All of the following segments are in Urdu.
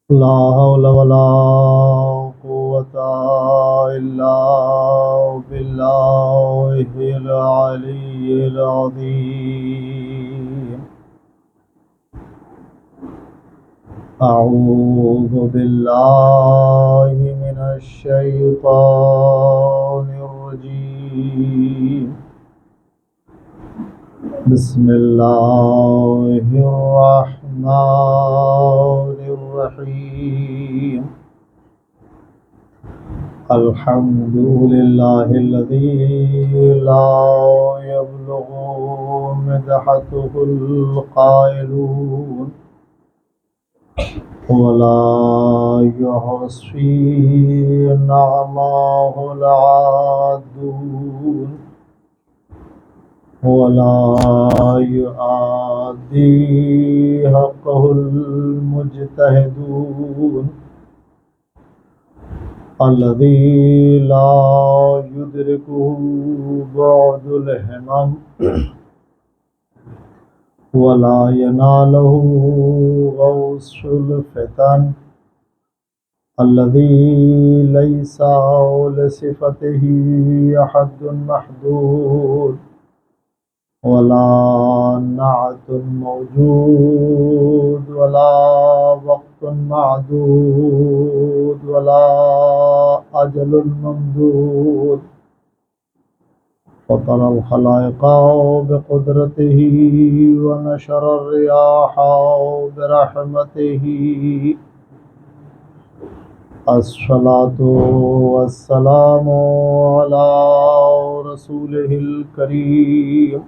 لا حول ولا قوة إلا بالله العلي العظيم. أعوذ بالله من الشيطان الرجيم. بسم الله الرحمن الرحيم. الحمد لله الذي لا يبلغ مدحته القائلون ولا يحصي نعمه العادون ولا يؤدي حقه المجتهدون الذي لا يدركه بعد الهمم ولا يناله غوص الفتن الذي ليس لصفته حد محدود ولا نعت موجود ولا وقت معدود ولا أجل ممدود فطر الخلائق بقدرته ونشر الرياح برحمته. الصلاة والسلام على رسوله الكريم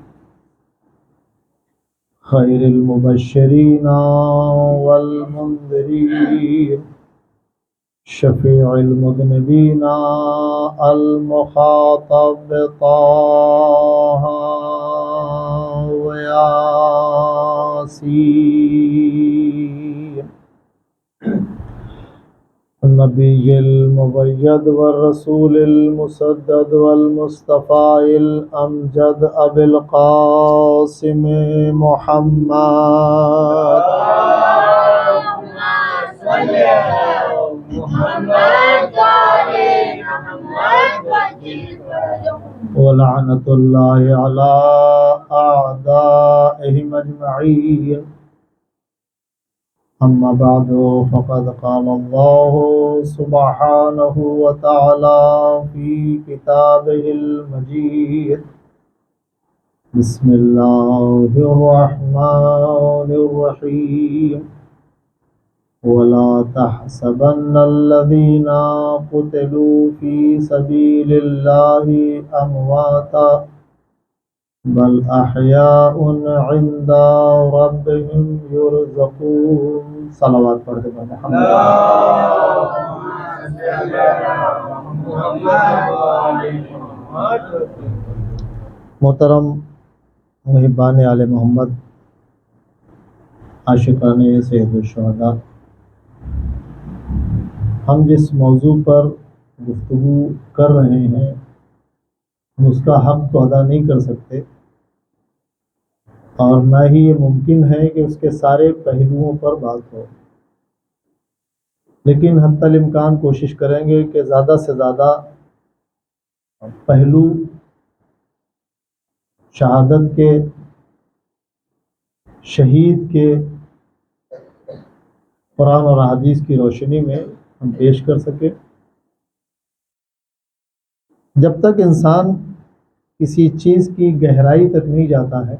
خير المبشرين والمنذرين شفيع المذنبين المخاطب طه وياسين النبي المبيض والرسول المسدد والمصطفى الأمجد أبي القاسم محمد ولعنة الله على أعدائهم أجمعين. أما بعد فقد قال الله سبحانه وتعالى في كتابه المجيد. بسم الله الرحمن الرحيم. ولا تحسبن الذين قتلوا في سبيل الله أمواتا بل أحياء عند ربهم يرزقون. صلوات پڑھتے ہیں محمد. محترم محبان آل محمد، عاشقان سید الشہداء، ہم جس موضوع پر گفتگو کر رہے ہیں ہم اس کا حق تو ادا نہیں کر سکتے اور نہ ہی یہ ممکن ہے کہ اس کے سارے پہلوؤں پر بات ہو، لیکن حتی الامکان کوشش کریں گے کہ زیادہ سے زیادہ پہلو شہادت کے، شہید کے قرآن اور حدیث کی روشنی میں ہم پیش کر سکیں. جب تک انسان کسی چیز کی گہرائی تک نہیں جاتا ہے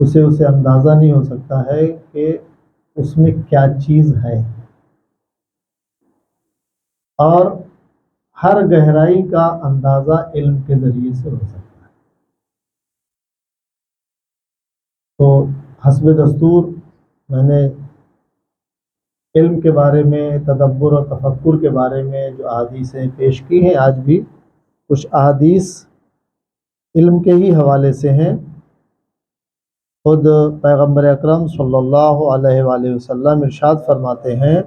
اسے اندازہ نہیں ہو سکتا ہے کہ اس میں کیا چیز ہے، اور ہر گہرائی کا اندازہ علم کے ذریعے سے ہو سکتا ہے. تو حسب دستور میں نے علم کے بارے میں، تدبر اور تفکر کے بارے میں جو احادیثیں پیش کی ہیں، آج بھی کچھ احادیث علم کے ہی حوالے سے ہیں. خود پیغمبر اکرم صلی اللہ علیہ وآلہ وسلم ارشاد فرماتے ہیں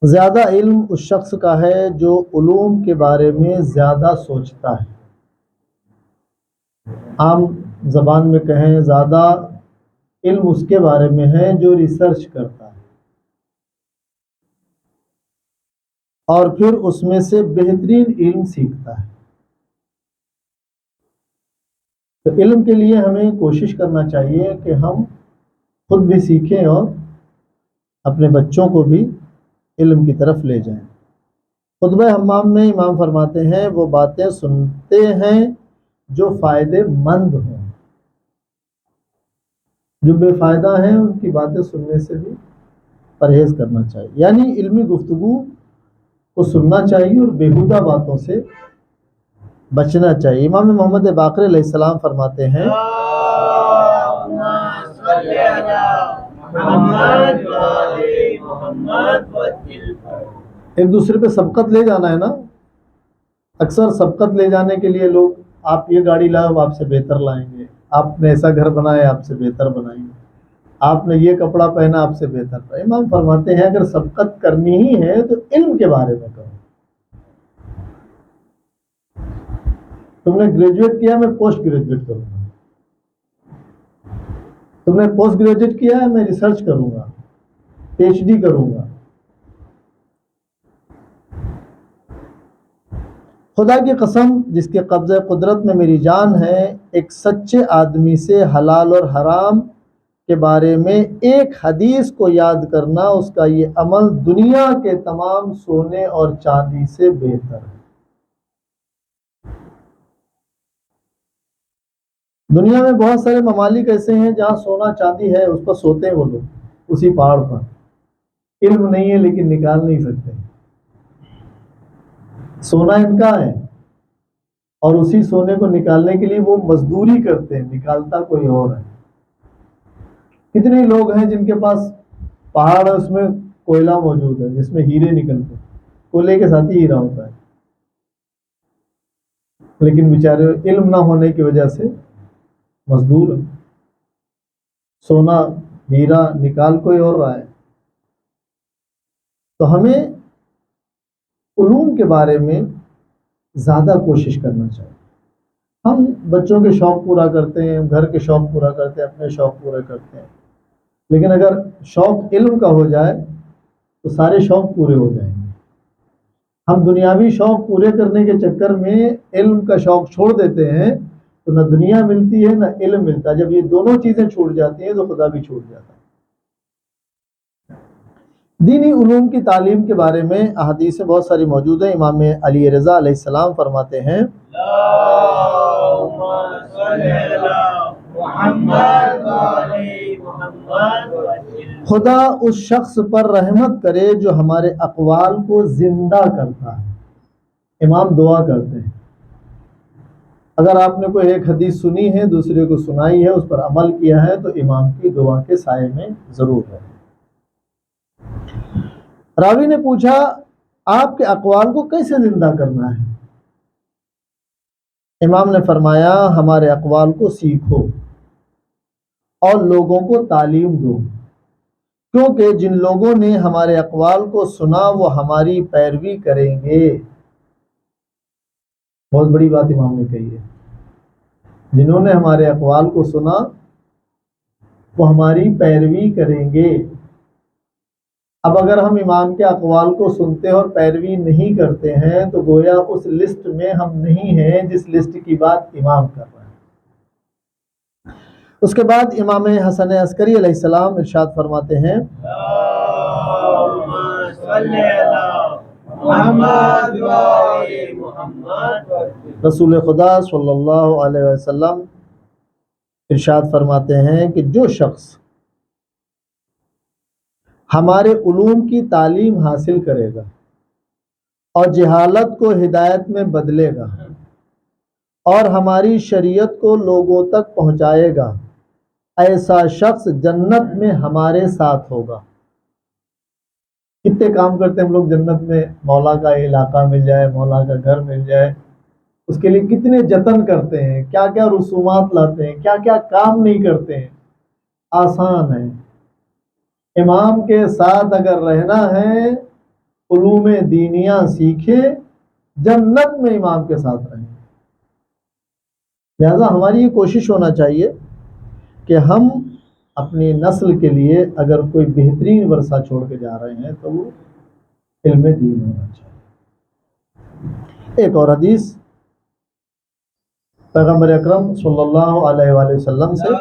زیادہ علم اس شخص کا ہے جو علوم کے بارے میں زیادہ سوچتا ہے عام زبان میں کہیں زیادہ علم اس کے بارے میں ہے جو ریسرچ کرتا ہے اور پھر اس میں سے بہترین علم سیکھتا ہے۔ تو علم کے لیے ہمیں کوشش کرنا چاہیے کہ ہم خود بھی سیکھیں اور اپنے بچوں کو بھی علم کی طرف لے جائیں۔ خطبہ حمام میں امام فرماتے ہیں وہ باتیں سنتے ہیں جو فائدے مند ہوں، جو بے فائدہ ہیں ان کی باتیں سننے سے بھی پرہیز کرنا چاہیے، یعنی علمی گفتگو کو سننا چاہیے اور بیہودہ باتوں سے بچنا چاہیے۔ امام محمد باقر علیہ السلام فرماتے ہیں ایک دوسرے پہ سبقت لے جانا ہے نا، اکثر سبقت لے جانے کے لیے لوگ آپ یہ گاڑی لائے ہم آپ سے بہتر لائیں گے، آپ نے ایسا گھر بنایا آپ سے بہتر بنائیں گے، آپ نے یہ کپڑا پہنا آپ سے بہتر پہنا۔ امام فرماتے ہیں اگر سبقت کرنی ہی ہے تو علم کے بارے میں کرو۔ تم نے گریجویٹ کیا میں پوسٹ گریجویٹ کروں گا، تم نے پوسٹ گریجویٹ کیا ہے میں ریسرچ کروں گا، پی ایچ ڈی کروں گا۔ خدا کی قسم جس کے قبضہ قدرت میں میری جان ہے، ایک سچے آدمی سے حلال اور حرام کے بارے میں ایک حدیث کو یاد کرنا اس کا یہ عمل دنیا کے تمام سونے اور چاندی سے بہتر ہے۔ دنیا میں بہت سارے ممالک ایسے ہیں جہاں سونا چاندی ہے، اس پر سوتے ہیں وہ لوگ اسی پہاڑ پر، علم نہیں ہے لیکن نکال نہیں سکتے، سونا ان کا ہے اور اسی سونے کو نکالنے کے لیے وہ مزدوری کرتے ہیں، نکالتا کوئی اور ہے۔ کتنے لوگ ہیں جن کے پاس پہاڑ ہے اس میں کوئلہ موجود ہے جس میں ہیرے نکلتے ہیں، کوئلے کے ساتھ ہی ہیرا ہوتا ہے، لیکن بیچارے علم نہ ہونے کی وجہ سے مزدور ہے، سونا ہیرا نکال کوئی اور رہا ہے۔ تو ہمیں علوم کے بارے میں زیادہ کوشش کرنا چاہیے۔ ہم بچوں کے شوق پورا کرتے ہیں، گھر کے شوق پورا کرتے ہیں، اپنے شوق پورے کرتے ہیں، لیکن اگر شوق علم کا ہو جائے تو سارے شوق پورے ہو جائیں گے۔ ہم دنیاوی شوق پورے کرنے کے چکر میں علم کا شوق چھوڑ دیتے ہیں تو نہ دنیا ملتی ہے نہ علم ملتا ہے۔ جب یہ دونوں چیزیں چھوٹ جاتی ہیں تو خدا بھی چھوٹ جاتا ہے۔ دینی علوم کی تعلیم کے بارے میں احادیث بہت ساری موجود ہیں۔ امام علی رضا علیہ السلام فرماتے ہیں خدا اس شخص پر رحمت کرے جو ہمارے اقوال کو زندہ کرتا ہے۔ امام دعا کرتے ہیں، اگر آپ نے کوئی ایک حدیث سنی ہے، دوسرے کو سنائی ہے، اس پر عمل کیا ہے تو امام کی دعا کے سائے میں ضرور ہے۔ راوی نے پوچھا آپ کے اقوال کو کیسے زندہ کرنا ہے؟ امام نے فرمایا ہمارے اقوال کو سیکھو اور لوگوں کو تعلیم دو، کیونکہ جن لوگوں نے ہمارے اقوال کو سنا وہ ہماری پیروی کریں گے۔ بہت بڑی بات امام نے کہی ہے، جنہوں نے ہمارے اقوال کو سنا وہ ہماری پیروی کریں گے۔ اب اگر ہم امام کے اقوال کو سنتے اور پیروی نہیں کرتے ہیں تو گویا اس لسٹ میں ہم نہیں ہیں جس لسٹ کی بات امام کر رہے ہیں۔ اس کے بعد امام حسن عسکری علیہ السلام ارشاد فرماتے ہیں رسول خدا صلی اللہ علیہ وسلم ارشاد فرماتے ہیں کہ جو شخص ہمارے علوم کی تعلیم حاصل کرے گا اور جہالت کو ہدایت میں بدلے گا اور ہماری شریعت کو لوگوں تک پہنچائے گا، ایسا شخص جنت میں ہمارے ساتھ ہوگا۔ کتنے کام کرتے ہیں ہم لوگ جنت میں، مولا کا علاقہ مل جائے، مولا کا گھر مل جائے، اس کے لیے کتنے جتن کرتے ہیں، کیا کیا رسومات لاتے ہیں، کیا کیا کام نہیں کرتے ہیں۔ آسان ہے، امام کے ساتھ اگر رہنا ہے، علوم دینیاں سیکھے، جنت میں امام کے ساتھ رہیں۔ لہذا ہماری یہ کوشش ہونا چاہیے کہ ہم اپنی نسل کے لیے اگر کوئی بہترین ورثہ چھوڑ کے جا رہے ہیں تو وہ علم دین ہونا چاہیے۔ ایک اور حدیث پیغمبر اکرم صلی اللہ علیہ وآلہ وسلم سے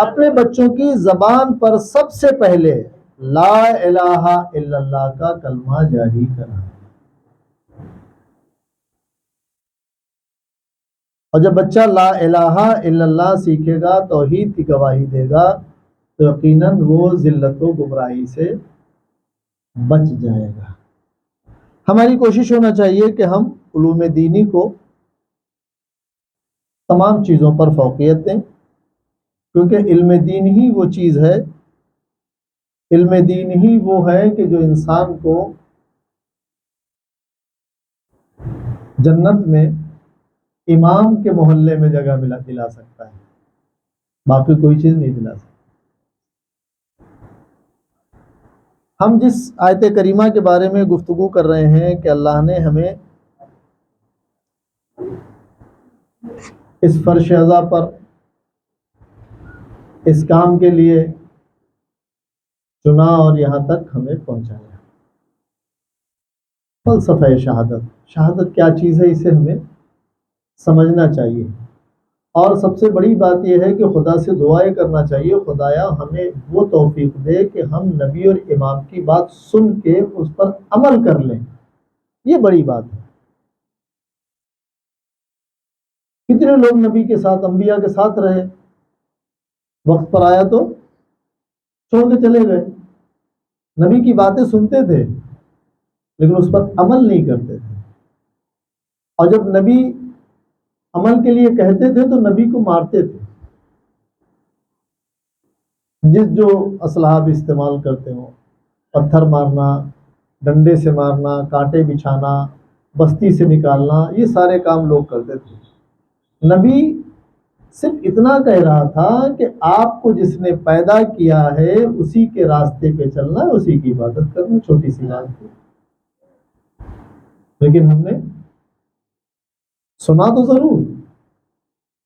اپنے بچوں کی زبان پر سب سے پہلے لا الہ الا اللہ کا کلمہ جاری کرنا، اور جب بچہ لا الہ الا اللہ سیکھے گا، توحید کی گواہی دے گا، تو یقیناً وہ ذلت و گمراہی سے بچ جائے گا۔ ہماری کوشش ہونا چاہیے کہ ہم علوم دینی کو تمام چیزوں پر فوقیت دیں، کیونکہ علم دین ہی وہ چیز ہے، علم دین ہی وہ ہے کہ جو انسان کو جنت میں امام کے محلے میں جگہ دلا سکتا ہے، باقی کوئی چیز نہیں دلا سکتا۔ ہم جس آیت کریمہ کے بارے میں گفتگو کر رہے ہیں کہ اللہ نے ہمیں اس فرش ازا پر اس کام کے لیے چنا اور یہاں تک ہمیں پہنچایا، فلسفہ شہادت، شہادت کیا چیز ہے اسے ہمیں سمجھنا چاہیے، اور سب سے بڑی بات یہ ہے کہ خدا سے دعائیں کرنا چاہیے، خدایا ہمیں وہ توفیق دے کہ ہم نبی اور امام کی بات سن کے اس پر عمل کر لیں، یہ بڑی بات ہے۔ کتنے لوگ نبی کے ساتھ، انبیاء کے ساتھ رہے، وقت پر آیا تو چھوڑ کے چلے گئے، نبی کی باتیں سنتے تھے لیکن اس پر عمل نہیں کرتے تھے، اور جب نبی عمل کے لیے کہتے تھے تو نبی کو مارتے تھے، جس جو اسلحہ بھی استعمال کرتے ہوں، پتھر مارنا، ڈنڈے سے مارنا، کانٹے بچھانا، بستی سے نکالنا، یہ سارے کام لوگ کرتے تھے۔ نبی صرف اتنا کہہ رہا تھا کہ آپ کو جس نے پیدا کیا ہے اسی کے راستے پہ چلنا، اسی کی عبادت کرنا، چھوٹی سی بات تھی، لیکن ہم نے سنا تو ضرور،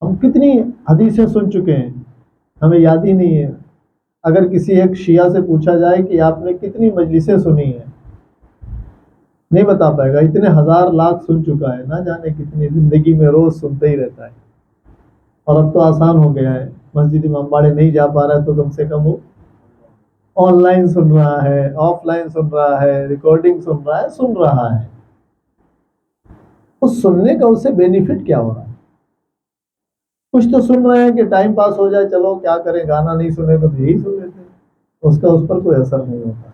ہم کتنی حدیثیں سن چکے ہیں، ہمیں یاد ہی نہیں ہے۔ اگر کسی ایک شیعہ سے پوچھا جائے کہ آپ نے کتنی مجلسیں سنی ہیں، نہیں بتا پائے گا، اتنے ہزار لاکھ سن چکا ہے، نہ جانے کتنی، زندگی میں روز سنتے ہی رہتا ہے۔ اور اب تو آسان ہو گیا ہے، مسجد امام باڑے نہیں جا پا رہا ہے تو کم سے کم وہ آن لائن سن رہا ہے، آف لائن سن رہا ہے، ریکارڈنگ سن رہا ہے۔ اس سننے کا اس سے بینیفٹ کیا ہو رہا ہے؟ کچھ تو سن رہے ہیں کہ ٹائم پاس ہو جائے، چلو کیا کریں، گانا نہیں سنے تو یہی سن لیتے ہیں، اس کا اس پر کوئی اثر نہیں ہوتا۔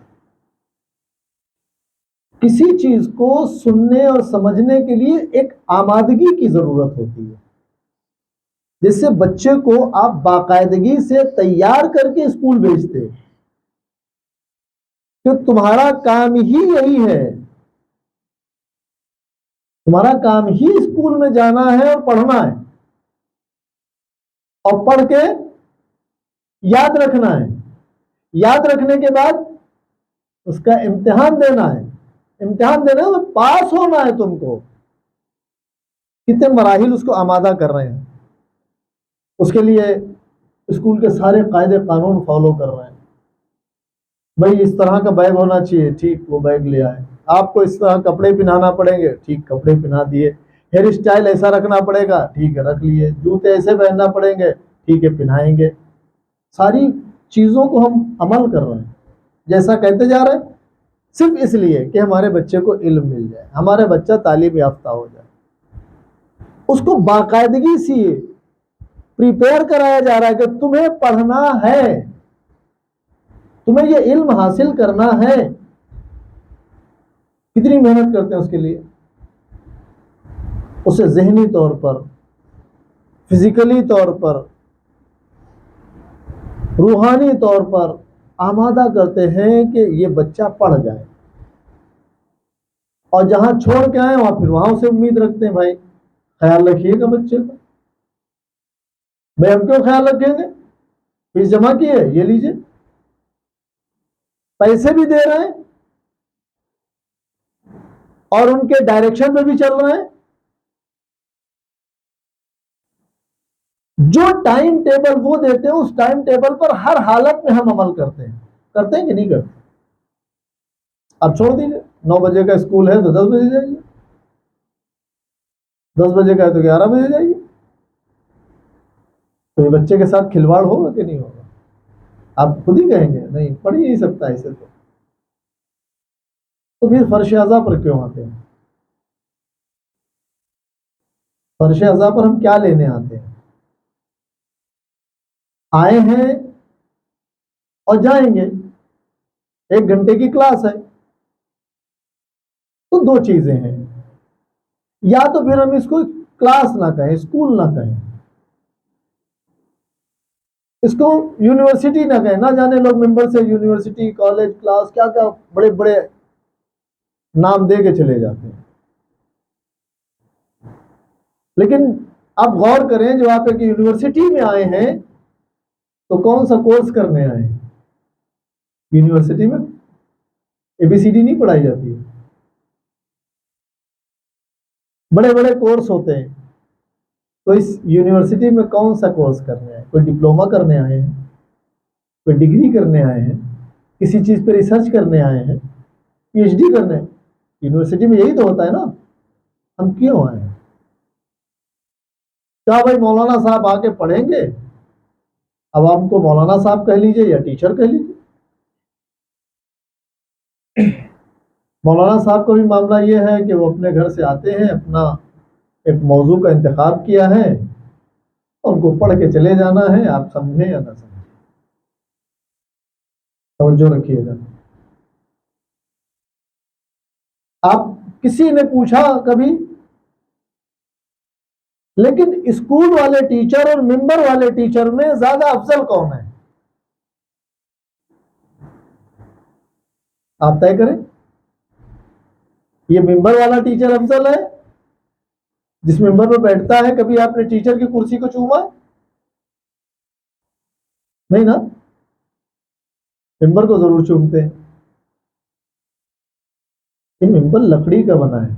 کسی چیز کو سننے اور سمجھنے کے لیے ایک آمادگی کی ضرورت ہوتی ہے، جس سے بچے کو آپ باقاعدگی سے تیار کر کے اسکول بھیجتے ہیں کہ تمہارا کام ہی یہی ہے، تمہارا کام ہی اسکول میں جانا ہے اور پڑھنا ہے، اور پڑھ کے یاد رکھنا ہے، یاد رکھنے کے بعد اس کا امتحان دینا ہے، امتحان دینا ہے تو پاس ہونا ہے تم کو۔ کتنے مراحل اس کو آمادہ کر رہے ہیں، اس کے لیے اسکول کے سارے قاعدے قانون فالو کر رہے ہیں۔ بھائی اس طرح کا بیگ ہونا چاہیے، ٹھیک، وہ بیگ لے آئے۔ آپ کو اس طرح کپڑے پہنانا پڑیں گے، ٹھیک، کپڑے پہنا دیے۔ ہیئر اسٹائل ایسا رکھنا پڑے گا، ٹھیک ہے، رکھ لیے۔ جوتے ایسے پہننا پڑیں گے، ٹھیک ہے، پہنائیں گے۔ ساری چیزوں کو ہم عمل کر رہے ہیں، جیسا کہتے جا رہے ہیں، صرف اس لیے کہ ہمارے بچے کو علم مل جائے، ہمارے بچہ تعلیم یافتہ ہو جائے۔ اس کو باقاعدگی سے پریپیئر کرایا جا رہا ہے کہ تمہیں پڑھنا ہے، تمہیں یہ علم حاصل کرنا ہے۔ کتنی محنت کرتے ہیں اس کے لیے، اسے ذہنی طور پر، فزیکلی طور پر، روحانی طور پر آمادہ کرتے ہیں کہ یہ بچہ پڑھ جائے، اور جہاں چھوڑ کے آئے وہاں سے امید رکھتے ہیں، بھائی خیال رکھیے گا بچے کا۔ بھائی ہم کیوں خیال رکھیں گے، فیس جمع کی ہے، یہ لیجیے، پیسے بھی دے رہے ہیں، اور ان کے ڈائریکشن میں بھی چل رہے ہیں. جو ٹائم ٹیبل وہ دیتے ہیں اس ٹائم ٹیبل پر ہر حالت میں ہم عمل کرتے ہیں کہ نہیں کرتے؟ اب چھوڑ دیجیے، 9 بجے کا اسکول ہے تو 10 بجے جائیے، 10 بجے کا ہے تو 11 بجے جائیے. تو یہ بچے کے ساتھ کھلواڑ ہوگا کہ نہیں ہوگا؟ آپ خود ہی کہیں گے نہیں پڑھ ہی نہیں سکتا ایسے. تو پھر فرش اعضاء پر کیوں آتے ہیں؟ فرش اعضاء پر ہم کیا لینے آتے ہیں؟ آئے ہیں اور جائیں گے، 1 گھنٹے کی کلاس ہے. تو 2 چیزیں ہیں، یا تو پھر ہم اس کو کلاس نہ کہیں، اسکول نہ کہیں، اس کو یونیورسٹی نہ کہیں. نہ جانے لوگ ممبر سے یونیورسٹی، کالج، کلاس کیا کیا بڑے بڑے نام دے کے چلے جاتے ہیں. لیکن آپ غور کریں، جو آپ ایک یونیورسٹی میں آئے ہیں تو کون سا کورس کرنے آئے ہیں؟ یونیورسٹی میں ABCD نہیں پڑھائی جاتی ہے، بڑے بڑے کورس ہوتے ہیں. تو اس یونیورسٹی میں کون سا کورس کرنے آئے؟ کوئی ڈپلوما کرنے آئے ہیں، کوئی ڈگری کرنے آئے ہیں، کسی چیز پہ ریسرچ کرنے آئے ہیں، PhD کرنے؟ یونیورسٹی میں یہی تو ہوتا ہے نا. ہم کیوں آئے ہیں؟ کیا بھائی مولانا صاحب آ کے پڑھیں گے، اب آپ کو مولانا صاحب کہہ لیجئے یا ٹیچر کہہ لیجئے. مولانا صاحب کا بھی معاملہ یہ ہے کہ وہ اپنے گھر سے آتے ہیں، اپنا ایک موضوع کا انتخاب کیا ہے، ان کو پڑھ کے چلے جانا ہے. آپ سمجھیں یا نہ سمجھیں، توجہ رکھیے گا. آپ کسی نے پوچھا کبھی، لیکن اسکول والے ٹیچر اور ممبر والے ٹیچر میں زیادہ افضل کون ہے؟ آپ طے کریں. یہ ممبر والا ٹیچر افضل ہے، جس ممبر پہ بیٹھتا ہے. کبھی آپ نے ٹیچر کی کرسی کو چوما؟ نہیں نا، ممبر کو ضرور چومتے ہیں. یہ ممبر لکڑی کا بنا ہے،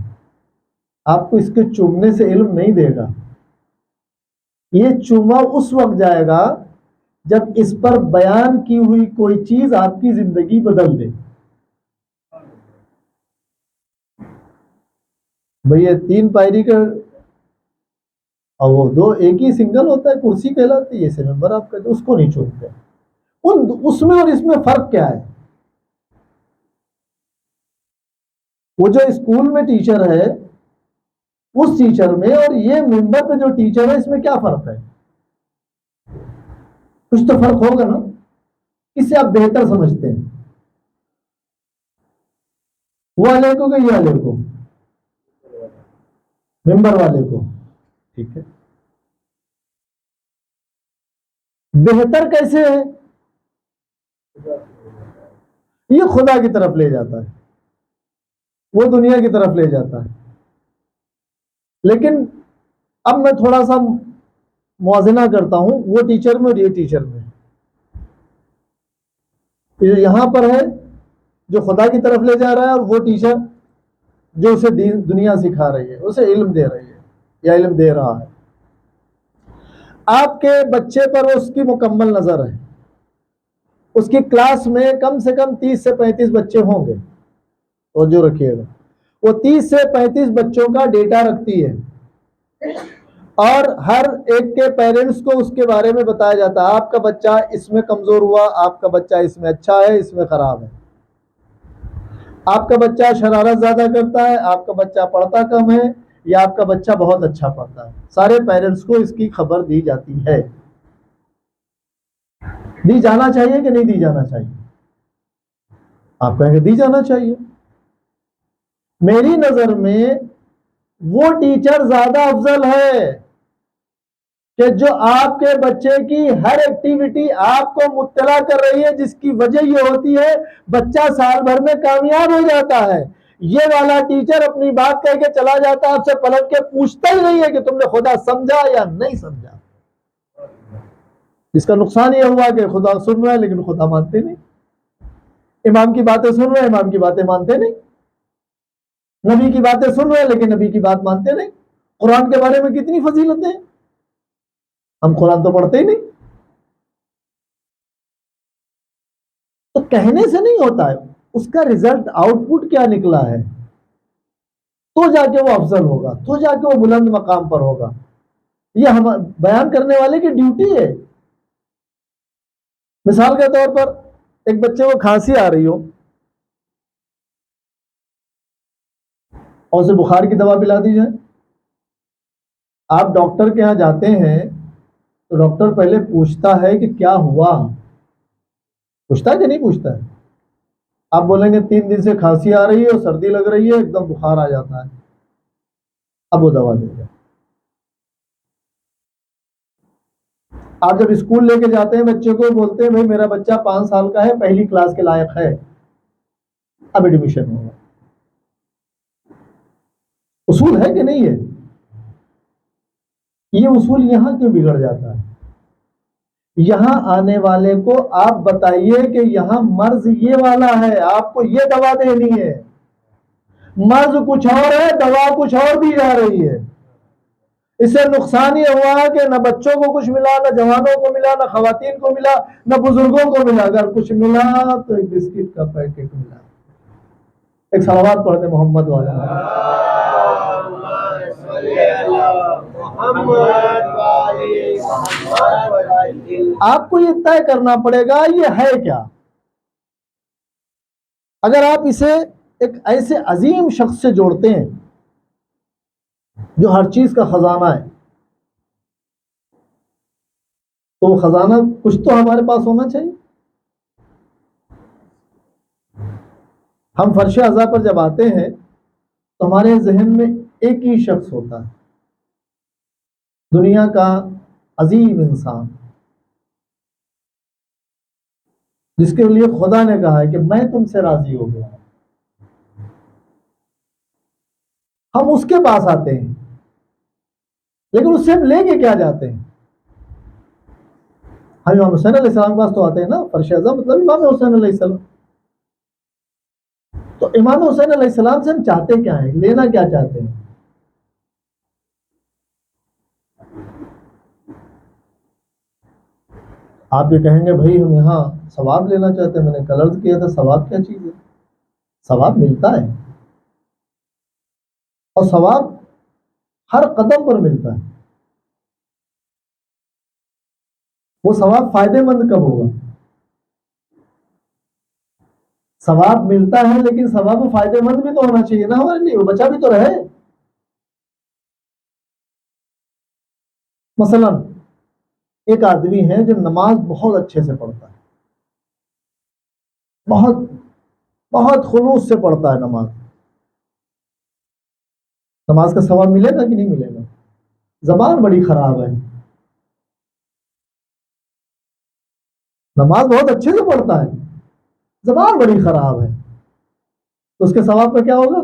آپ کو اس کے چومنے سے علم نہیں دے گا. یہ چوما اس وقت جائے گا جب اس پر بیان کی ہوئی کوئی چیز آپ کی زندگی بدل دے. بھئی یہ 3 پائری کا اور وہ 2 ایک ہی سنگل ہوتا ہے، کرسی کہلاتی ہے. اسے ممبر آپ کہتے ہیں، اس کو نہیں چومتے. اس میں اور اس میں فرق کیا ہے؟ وہ جو اسکول میں ٹیچر ہے اس ٹیچر میں اور یہ ممبر پہ جو ٹیچر ہے اس میں کیا فرق ہے؟ کچھ تو فرق ہوگا نا. اس سے آپ بہتر سمجھتے ہیں وہ والے کو کہ یہ والے کو؟ ممبر والے کو. ٹھیک ہے، بہتر کیسے ہے؟ یہ خدا کی طرف لے جاتا ہے، وہ دنیا کی طرف لے جاتا ہے. لیکن اب میں تھوڑا سا موازنہ کرتا ہوں وہ ٹیچر میں اور یہ ٹیچر میں. یہاں پر ہے جو خدا کی طرف لے جا رہا ہے، اور وہ ٹیچر جو اسے دنیا سکھا رہی ہے، اسے علم دے رہی ہے یا علم دے رہا ہے. آپ کے بچے پر اس کی مکمل نظر ہے. اس کی کلاس میں کم سے کم 30 سے 35 بچے ہوں گے. توجہ رکھیے گا، وہ 30 سے 35 بچوں کا ڈیٹا رکھتی ہے، اور ہر ایک کے پیرنٹس کو اس کے بارے میں بتایا جاتا ہے. آپ کا بچہ اس میں کمزور ہوا، آپ کا بچہ اس میں اچھا ہے، اس میں خراب ہے. آپ کا بچہ شرارت زیادہ کرتا ہے، آپ کا بچہ پڑھتا کم ہے، یا آپ کا بچہ بہت اچھا پڑھتا ہے. سارے پیرنٹس کو اس کی خبر دی جاتی ہے. دی جانا چاہیے کہ نہیں دی جانا چاہیے؟ آپ کہیں گے دی جانا چاہیے. میری نظر میں وہ ٹیچر زیادہ افضل ہے کہ جو آپ کے بچے کی ہر ایکٹیویٹی آپ کو مطلع کر رہی ہے، جس کی وجہ یہ ہوتی ہے بچہ سال بھر میں کامیاب ہو جاتا ہے. یہ والا ٹیچر اپنی بات کہہ کے چلا جاتا ہے، آپ سے پلٹ کے پوچھتا ہی نہیں ہے کہ تم نے خدا سمجھا یا نہیں سمجھا. اس کا نقصان یہ ہوا کہ خدا سن رہا ہے لیکن خدا مانتے نہیں. امام کی باتیں سن رہے ہیں، امام کی باتیں مانتے نہیں. نبی کی باتیں سن رہے ہیں لیکن نبی کی بات مانتے نہیں. قرآن کے بارے میں کتنی فضیلتیں ہیں, ہم قرآن تو پڑھتے ہی نہیں. تو کہنے سے نہیں ہوتا ہے, اس کا رزلٹ آؤٹ پٹ کیا نکلا ہے, تو جا کے وہ افضل ہوگا, تو جا کے وہ بلند مقام پر ہوگا. یہ ہم بیان کرنے والے کی ڈیوٹی ہے. مثال کے طور پر ایک بچے کو کھانسی آ رہی ہو اور اسے بخار کی دوا پلا دی جائے. آپ ڈاکٹر کے یہاں جاتے ہیں تو ڈاکٹر پہلے پوچھتا ہے کہ کیا ہوا, پوچھتا ہے کہ نہیں پوچھتا ہے؟ آپ بولیں گے 3 دن سے کھانسی آ رہی ہے اور سردی لگ رہی ہے, ایک دم بخار آ جاتا ہے, اب وہ دوا دے گا. آپ جب اسکول لے کے جاتے ہیں بچے کو, بولتے ہیں بھائی میرا بچہ 5 سال کا ہے, پہلی کلاس کے لائق ہے, اب ایڈمیشن ہوگا. اصول ہے کہ نہیں ہے؟ یہ اصول یہاں کیوں بگڑ جاتا ہے؟ یہاں آنے والے کو آپ بتائیے کہ یہاں مرض یہ والا ہے, آپ کو یہ دوا دینی ہے. مرض کچھ اور ہے, دوا کچھ اور دی جا رہی ہے. اس سے نقصان یہ ہوا کہ نہ بچوں کو کچھ ملا, نہ جوانوں کو ملا, نہ خواتین کو ملا, نہ بزرگوں کو ملا. اگر کچھ ملا تو ایک بسکٹ کا پیکٹ ملا. ایک صلوات پڑھتے محمد والا. آپ کو یہ طے کرنا پڑے گا یہ ہے کیا. اگر آپ اسے ایک ایسے عظیم شخص سے جوڑتے ہیں جو ہر چیز کا خزانہ ہے, تو وہ خزانہ کچھ تو ہمارے پاس ہونا چاہیے. ہم فرش عزا پر جب آتے ہیں تو ہمارے ذہن میں ایک ہی شخص ہوتا ہے, دنیا کا عظیم انسان, جس کے لیے خدا نے کہا ہے کہ میں تم سے راضی ہو گیا. ہم اس کے پاس آتے ہیں لیکن اس سے ہم لے کے کیا جاتے ہیں؟ ہم امام حسین علیہ السلام کے پاس تو آتے ہیں نا, فرش اعظم مطلب امام حسین علیہ السلام. تو امام حسین علیہ السلام سے ہم چاہتے کیا ہیں, لینا کیا چاہتے ہیں؟ آپ یہ کہیں گے بھائی ہم یہاں ثواب لینا چاہتے ہیں. میں نے کل عرض کیا تھا ثواب کیا چیز ہے. ثواب ملتا ہے, اور ثواب ہر قدم پر ملتا ہے. وہ ثواب فائدے مند کب ہوگا؟ ثواب ملتا ہے لیکن ثواب فائدے مند بھی تو ہونا چاہیے نا ہمارے لیے, وہ بچا بھی تو رہے. مثلا ایک آدمی ہے جو نماز بہت اچھے سے پڑھتا ہے, بہت بہت خلوص سے پڑھتا ہے نماز. نماز کا ثواب ملے گا کہ نہیں ملے گا؟ زبان بڑی خراب ہے, نماز بہت اچھے سے پڑھتا ہے, زبان بڑی خراب ہے, تو اس کے ثواب کا کیا ہوگا؟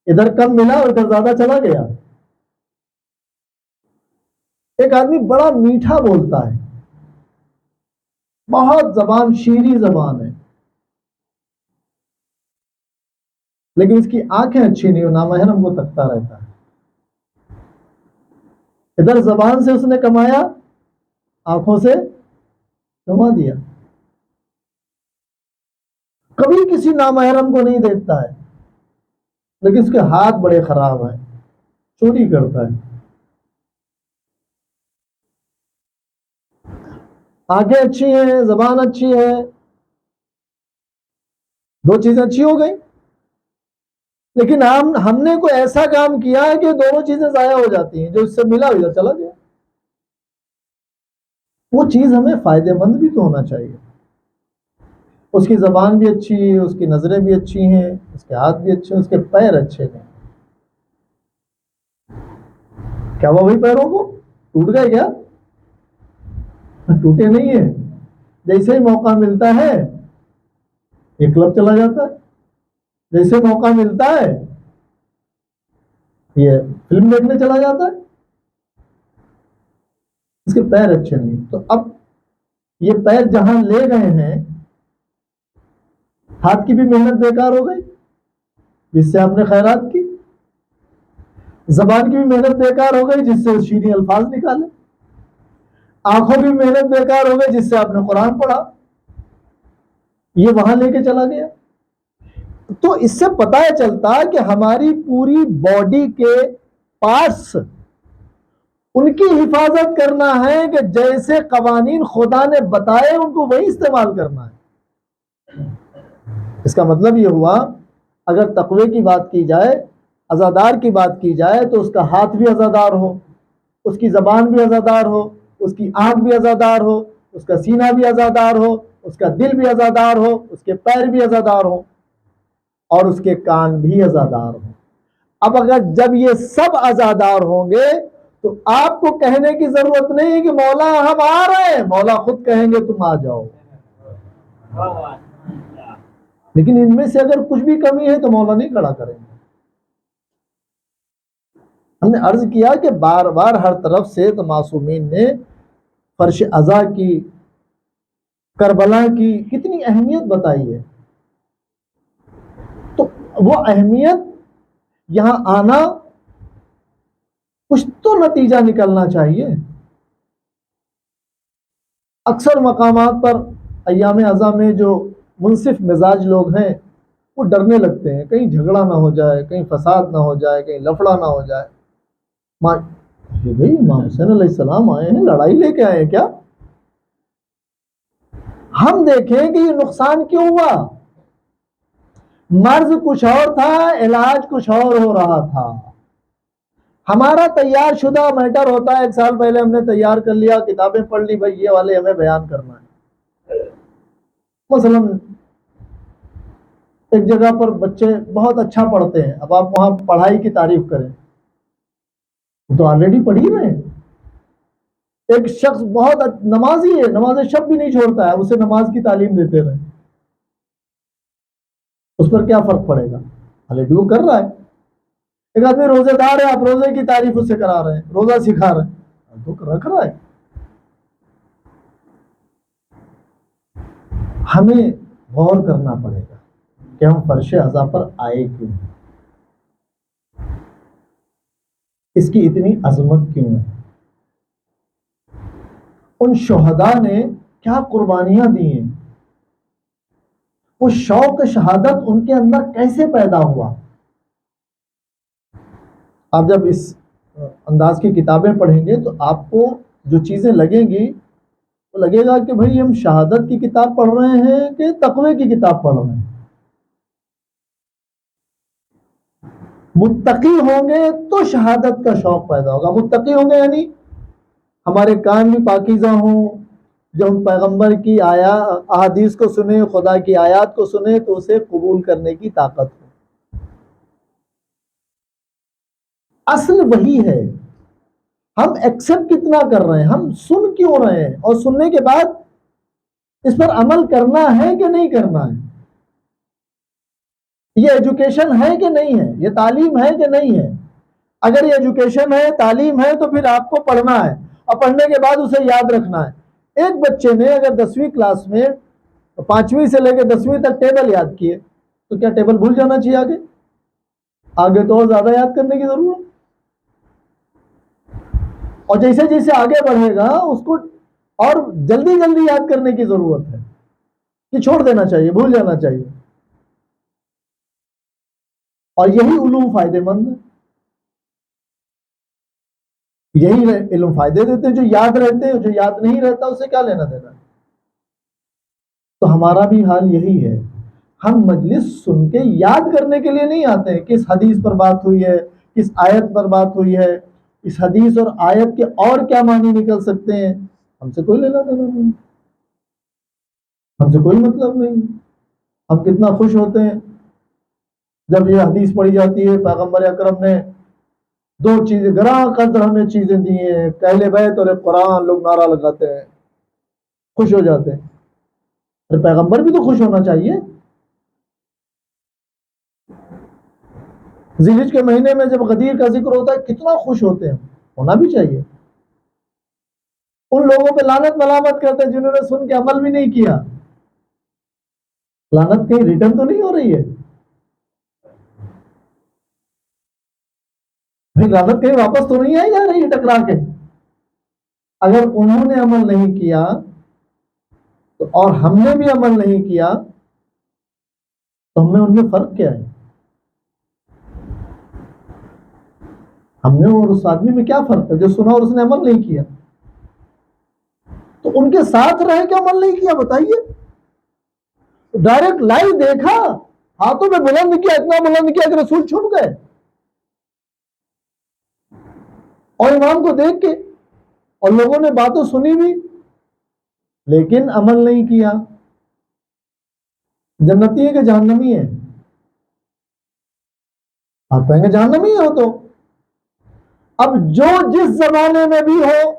ادھر کم ملا اور ادھر زیادہ چلا گیا. ایک آدمی بڑا میٹھا بولتا ہے, بہت زبان شیریں زبان ہے, لیکن اس کی آنکھیں اچھی نہیں, ہو نامحرم کو تکتا رہتا ہے. ادھر زبان سے اس نے کمایا, آنکھوں سے کما دیا. کبھی کسی نامحرم کو نہیں دیکھتا ہے, لیکن اس کے ہاتھ بڑے خراب ہیں, چوری کرتا ہے. آنکھیں اچھی ہیں, زبان اچھی ہے, دو چیزیں اچھی ہو گئی, لیکن ہم نے کوئی ایسا کام کیا ہے کہ دونوں چیزیں ضائع ہو جاتی ہیں. جو اس سے ملا ادھر چلا گیا. وہ چیز ہمیں فائدے مند بھی تو ہونا چاہیے. اس کی زبان بھی اچھی ہے, اس کی نظریں بھی اچھی ہیں, اس کے ہاتھ بھی اچھے ہیں, اس کے پیر اچھے ہیں. کیا وہ وہی پیروں کو ٹوٹ گئے کیا؟ ٹوٹے نہیں ہیں. جیسے ہی موقع ملتا ہے ایک کلب چلا جاتا ہے, جیسے موقع ملتا ہے یہ فلم دیکھنے چلا جاتا ہے. اس کے پیر اچھے نہیں. تو اب یہ پیر جہاں لے گئے ہیں, ہاتھ کی بھی محنت بیکار ہو گئی, جس سے آپ نے خیرات کی. زبان کی بھی محنت بیکار ہو گئی جس سے شیریں الفاظ نکالے. آنکھوں کی محنت بیکار ہو گئی جس سے آپ نے قرآن پڑھا. یہ وہاں لے کے چلا گیا. تو اس سے پتہ چلتا کہ ہماری پوری باڈی کے پارٹس ان کی حفاظت کرنا ہے کہ جیسے قوانین خدا نے بتائے ان کو وہی استعمال کرنا ہے. اس کا مطلب یہ ہوا اگر تقوی کی بات کی جائے, عزادار کی بات کی جائے, تو اس کا ہاتھ بھی عزادار ہو, اس کی زبان بھی عزادار ہو, اس کی آنکھ بھی عزادار ہو, اس کا سینہ بھی عزادار ہو, اس کا دل بھی عزادار ہو, اس کے پیر بھی عزادار ہو, اور اس کے کان بھی عزادار ہوں. اب اگر جب یہ سب عزادار ہوں گے تو آپ کو کہنے کی ضرورت نہیں کہ مولا ہم آ رہے ہیں, مولا خود کہیں گے تم آ جاؤ. لیکن ان میں سے اگر کچھ بھی کمی ہے تو مولا نہیں کھڑا کریں گے. ہم نے عرض کیا کہ بار بار ہر طرف سے تو معصومین نے فرش عزا کی, کربلا کی کتنی اہمیت بتائی ہے. تو وہ اہمیت یہاں آنا کچھ تو نتیجہ نکلنا چاہیے. اکثر مقامات پر ایام عزا میں جو منصف مزاج لوگ ہیں وہ ڈرنے لگتے ہیں, کہیں جھگڑا نہ ہو جائے, کہیں فساد نہ ہو جائے, کہیں لفڑا نہ ہو جائے. بھائی امام حسین علیہ السلام آئے ہیں, لڑائی لے کے آئے ہیں کیا؟ ہم دیکھیں کہ یہ نقصان کیوں ہوا. مرض کچھ اور تھا, علاج کچھ اور ہو رہا تھا. ہمارا تیار شدہ میٹر ہوتا ہے, 1 سال پہلے ہم نے تیار کر لیا, کتابیں پڑھ لی, بھائی یہ والے ہمیں بیان کرنا ہے. مثلا ایک جگہ پر بچے بہت اچھا پڑھتے ہیں, اب آپ وہاں پڑھائی کی تعریف کریں تو آلریڈی پڑھ ہی رہے ہیں. ایک شخص بہت نمازی ہے, نماز شب بھی نہیں چھوڑتا ہے, اسے نماز کی تعلیم دیتے رہے, اس پر کیا فرق پڑے گا؟ آلریڈی وہ کر رہا ہے. ایک آدمی روزے دار ہے, آپ روزے کی تعریف اس سے کرا رہے ہیں, روزہ سکھا رہے ہیں, تو رکھ رہا ہے. ہمیں غور کرنا پڑے گا کہ ہم فرش عزا پر آئے کیوں, اس کی اتنی عظمت کیوں ہے, ان شہداء نے کیا قربانیاں دی ہیں, وہ شوق شہادت ان کے اندر کیسے پیدا ہوا. آپ جب اس انداز کی کتابیں پڑھیں گے تو آپ کو جو چیزیں لگیں گی وہ لگے گا کہ بھئی ہم شہادت کی کتاب پڑھ رہے ہیں کہ تقوی کی کتاب پڑھ رہے ہیں. متقی ہوں گے تو شہادت کا شوق پیدا ہوگا. متقی ہوں گے یعنی ہمارے کان بھی پاکیزہ ہوں, جب ہم پیغمبر کی احادیث کو سنیں, خدا کی آیات کو سنیں تو اسے قبول کرنے کی طاقت ہو. اصل وہی ہے, ہم ایکسپٹ کتنا کر رہے ہیں, ہم سن کیوں رہے ہیں, اور سننے کے بعد اس پر عمل کرنا ہے کہ نہیں کرنا ہے. یہ ایجوکیشن ہے کہ نہیں ہے, یہ تعلیم ہے کہ نہیں ہے. اگر یہ ایجوکیشن ہے, تعلیم ہے, تو پھر آپ کو پڑھنا ہے, اور پڑھنے کے بعد اسے یاد رکھنا ہے. ایک بچے نے اگر 10ویں کلاس میں 5ویں سے لے کے 10ویں تک ٹیبل یاد کیے تو کیا ٹیبل بھول جانا چاہیے آگے؟ آگے تو اور زیادہ یاد کرنے کی ضرورت. اور جیسے جیسے آگے بڑھے گا اس کو اور جلدی جلدی یاد کرنے کی ضرورت ہے کہ چھوڑ دینا چاہیے, بھول جانا چاہیے. اور یہی علوم فائدے مند ہے, یہی علم فائدے دیتے ہیں. جو یاد رہتے ہیں, جو یاد نہیں رہتا اسے کیا لینا دینا. تو ہمارا بھی حال یہی ہے, ہم مجلس سن کے یاد کرنے کے لیے نہیں آتے ہیں کس حدیث پر بات ہوئی ہے, کس آیت پر بات ہوئی ہے, اس حدیث اور آیت کے اور کیا معنی نکل سکتے ہیں, ہم سے کوئی لینا دینا نہیں, ہم سے کوئی مطلب نہیں. ہم کتنا خوش ہوتے ہیں جب یہ حدیث پڑھی جاتی ہے, پیغمبر اکرم نے 2 چیزیں گراں قدر ہمیں چیزیں دی ہیں, اہل بیت اور قرآن, لوگ نعرہ لگاتے ہیں, خوش ہو جاتے ہیں. ارے پیغمبر بھی تو خوش ہونا چاہیے. ذی الحجہ کے مہینے میں جب غدیر کا ذکر ہوتا ہے کتنا خوش ہوتے ہیں, ہونا بھی چاہیے. ان لوگوں پہ لعنت ملامت کرتے ہیں جنہوں نے سن کے عمل بھی نہیں کیا. لعنت کہیں ریٹرن تو نہیں ہو رہی ہے؟ بھائی لعنت کہیں واپس تو نہیں آئی جا رہی ہے ٹکرا کے؟ اگر انہوں نے عمل نہیں کیا تو اور ہم نے بھی عمل نہیں کیا تو ہم میں ان میں فرق کیا ہے؟ ہم میں اور اس آدمی میں کیا فرق ہے جو سنا اور اس نے عمل نہیں کیا؟ تو ان کے ساتھ رہ کے عمل نہیں کیا، بتائیے؟ ڈائریکٹ لائیو دیکھا، ہاتھوں میں بلند کیا، اتنا بلند کیا کہ رسول چھپ گئے، اور امام کو دیکھ کے، اور لوگوں نے باتیں سنی بھی لیکن عمل نہیں کیا، جنتی ہے کہ جہنمی ہے؟ آپ کہیں گے جہنمی ہو تو اب جو جس زمانے میں بھی ہو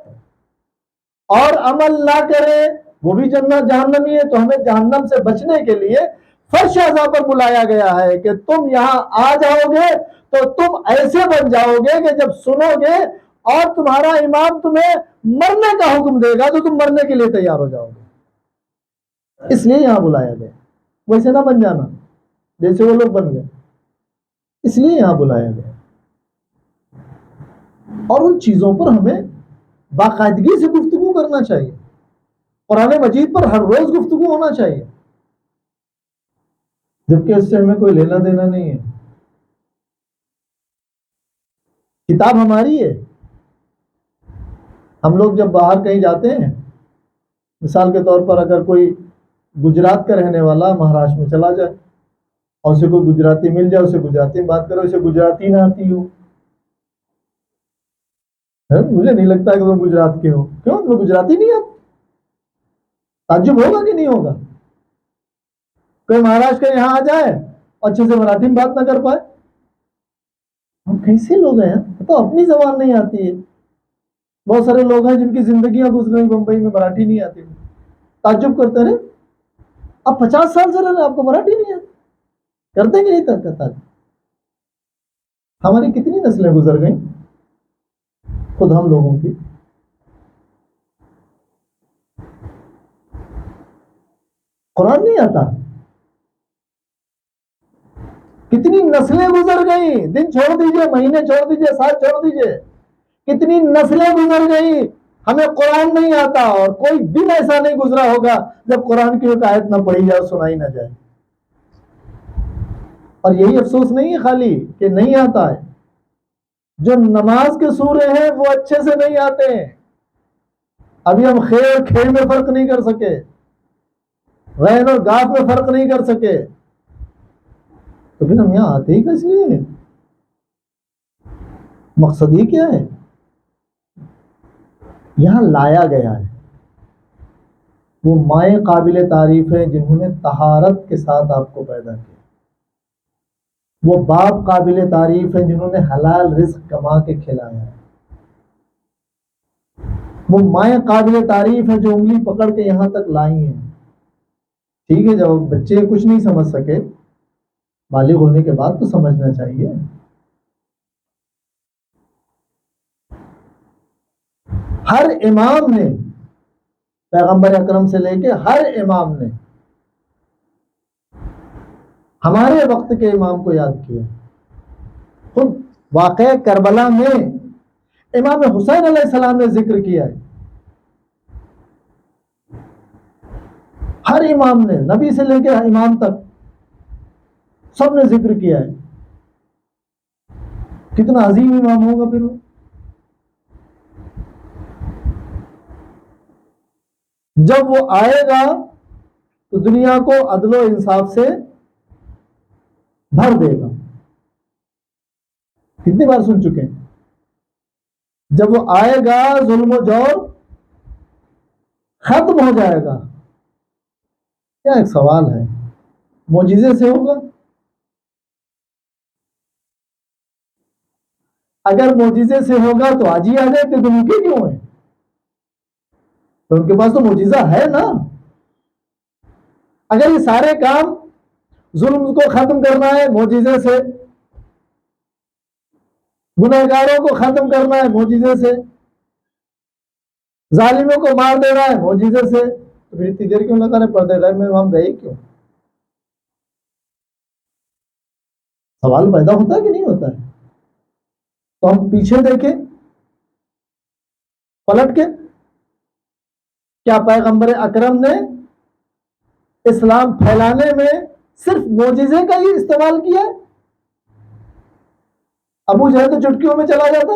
اور عمل نہ کرے وہ بھی جنت جہنمی ہے۔ تو ہمیں جہنم سے بچنے کے لیے فرش اعضاء پر بلایا گیا ہے کہ تم یہاں آ جاؤ گے تو تم ایسے بن جاؤ گے کہ جب سنو گے اور تمہارا امام تمہیں مرنے کا حکم دے گا تو تم مرنے کے لیے تیار ہو جاؤ گے، اس لیے یہاں بلایا گیا۔ ویسے نہ بن جانا جیسے وہ لوگ بن گئے، اس لیے یہاں بلایا گیا۔ اور ان چیزوں پر ہمیں باقاعدگی سے گفتگو کرنا چاہیے، قرآن مجید پر ہر روز گفتگو ہونا چاہیے، جبکہ اس سے ہمیں کوئی لینا دینا نہیں ہے۔ کتاب ہماری ہے۔ ہم لوگ جب باہر کہیں جاتے ہیں، مثال کے طور پر اگر کوئی گجرات کا رہنے والا مہاراشٹر میں چلا جائے اور اسے کوئی گجراتی مل جائے، اسے گجراتی میں بات کرو، اسے گجراتی نہ آتی ہو، مجھے نہیں لگتا کہ تم گجرات کے ہو، کیوں تمہیں گجراتی نہیں آتی؟ تعجب ہوگا کہ نہیں ہوگا؟ کوئی مہاراشٹر کا یہاں آ جائے اور اچھے سے مراٹھی میں بات نہ کر پائے، ہم کیسے لوگ ہیں؟ تو اپنی زبان نہیں آتی ہے۔ بہت سارے لوگ ہیں جن کی زندگیاں گزر گئی بمبئی میں، مراٹھی نہیں آتی، تعجب کرتے رہے اب 50 سال سے رہے آپ کو مراٹھی نہیں آتی، کرتے کہ نہیں کرتا؟ ہماری کتنی نسلیں گزر گئیں خود ہم لوگوں کی۔ قرآن نہیں آتا، کتنی نسلیں گزر گئیں، دن چھوڑ دیجئے، مہینے چھوڑ دیجئے، سال چھوڑ دیجئے، کتنی نسلیں گزر گئیں ہمیں قرآن نہیں آتا، اور کوئی دن ایسا نہیں گزرا ہوگا جب قرآن کی ایک آیت نہ پڑھی جائے، سنائی نہ جائے۔ اور یہی افسوس نہیں ہے خالی کہ نہیں آتا ہے، جو نماز کے سورے ہیں وہ اچھے سے نہیں آتے ہیں۔ ابھی ہم خیر اور کھیر میں فرق نہیں کر سکے، غین اور گاف میں فرق نہیں کر سکے، تو پھر ہم یہاں آتے ہی کس لیے؟ مقصد ہی کیا ہے؟ یہاں لایا گیا ہے وہ مائیں قابل تعریف ہیں جنہوں نے طہارت کے ساتھ آپ کو پیدا کیا، وہ باپ قابل تعریف ہیں جنہوں نے حلال رزق کما کے کھلایا ہے، وہ مائیں قابل تعریف ہیں جو انگلی پکڑ کے یہاں تک لائی ہیں۔ ٹھیک ہے، جب بچے کچھ نہیں سمجھ سکے، بالغ ہونے کے بعد تو سمجھنا چاہیے۔ ہر امام نے، پیغمبر اکرم سے لے کے ہر امام نے ہمارے وقت کے امام کو یاد کیا۔ خود واقعہ کربلا میں امام حسین علیہ السلام نے ذکر کیا ہے، ہر امام نے، نبی سے لے کے امام تک سب نے ذکر کیا ہے۔ کتنا عظیم امام ہوگا پھر وہ؟ جب وہ آئے گا تو دنیا کو عدل و انصاف سے بھر دے گا۔ کتنی بار سن چکے ہیں؟ جب وہ آئے گا ظلم و جور ختم ہو جائے گا۔ کیا ایک سوال ہے، معجزے سے ہوگا؟ اگر معجزے سے ہوگا تو آج ہی آ جائے کہ تم کے کیوں ہیں؟ تو ان کے پاس تو معجزہ ہے نا۔ اگر یہ سارے کام ظلم کو ختم کرنا ہے معجزے سے، گنہگاروں کو ختم کرنا ہے معجزے سے، ظالموں کو مار دے رہا ہے معجزے سے، تو پھر اتنی دیر کیوں لگا رہے پردے غیب میں ہم گئے کیوں؟ سوال پیدا ہوتا ہے کہ نہیں ہوتا ہے؟ تو ہم پیچھے دیکھیں پلٹ کے، کیا پیغمبر اکرم نے اسلام پھیلانے میں صرف معجزے کا ہی استعمال کیا؟ ابو جہل تو چٹکیوں میں چلا جاتا،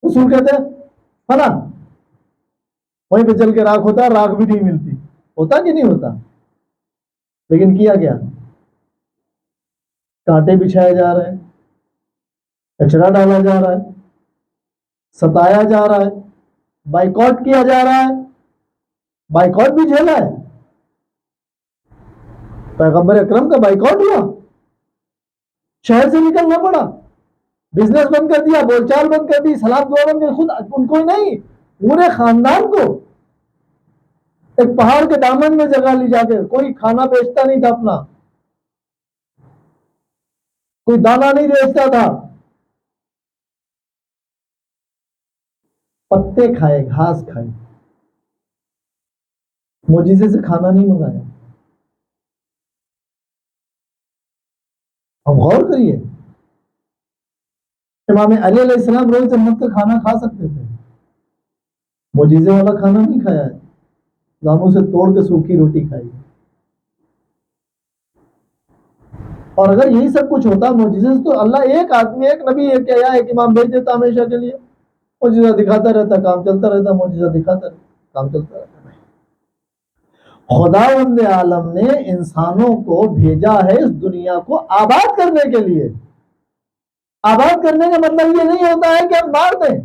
رسول کہتے ہیں فلاں، وہیں پہ چل کے راکھ ہوتا، راکھ بھی نہیں ملتی، ہوتا کہ نہیں ہوتا؟ لیکن کیا گیا، کانٹے بچھائے جا رہے ہیں، کچرا ڈالا جا رہا ہے، ستایا جا رہا ہے، بائیکاٹ کیا جا رہا ہے، بائیکاٹ بھی جھیلا ہے، پیغمبر اکرم کا بائیکاٹ ہوا، شہر سے نکلنا پڑا، بزنس بند کر دیا، بول چال بند کر دی، سلام دعا بند کر، خود ان کو ہی نہیں پورے خاندان کو ایک پہاڑ کے دامن میں جگہ لی جا کے، کوئی کھانا بیچتا نہیں تھا اپنا، کوئی دانا نہیں بیچتا تھا، پتے کھائے، گھاس کھائے، معجزے سے کھانا نہیں منگایا۔ اب غور کریے، امام علی علیہ السلام روز جنت کا کھانا کھا سکتے تھے، معجزے والا کھانا نہیں کھایا ہے، دانوں سے توڑ کے سوکھی روٹی کھائی۔ اور اگر یہی سب کچھ ہوتا معجزے سے، تو اللہ ایک آدمی، ایک نبی، ایک یا ایک امام بھیج دیتا ہمیشہ کے لیے، معجزہ دکھاتا رہتا، کام چلتا رہتا، معجزہ دکھاتا رہتا، کام چلتا رہتا۔ خداوند عالم نے انسانوں کو بھیجا ہے اس دنیا کو آباد کرنے کے لیے۔ آباد کرنے کا مطلب یہ نہیں ہوتا ہے کہ ہم مار دیں،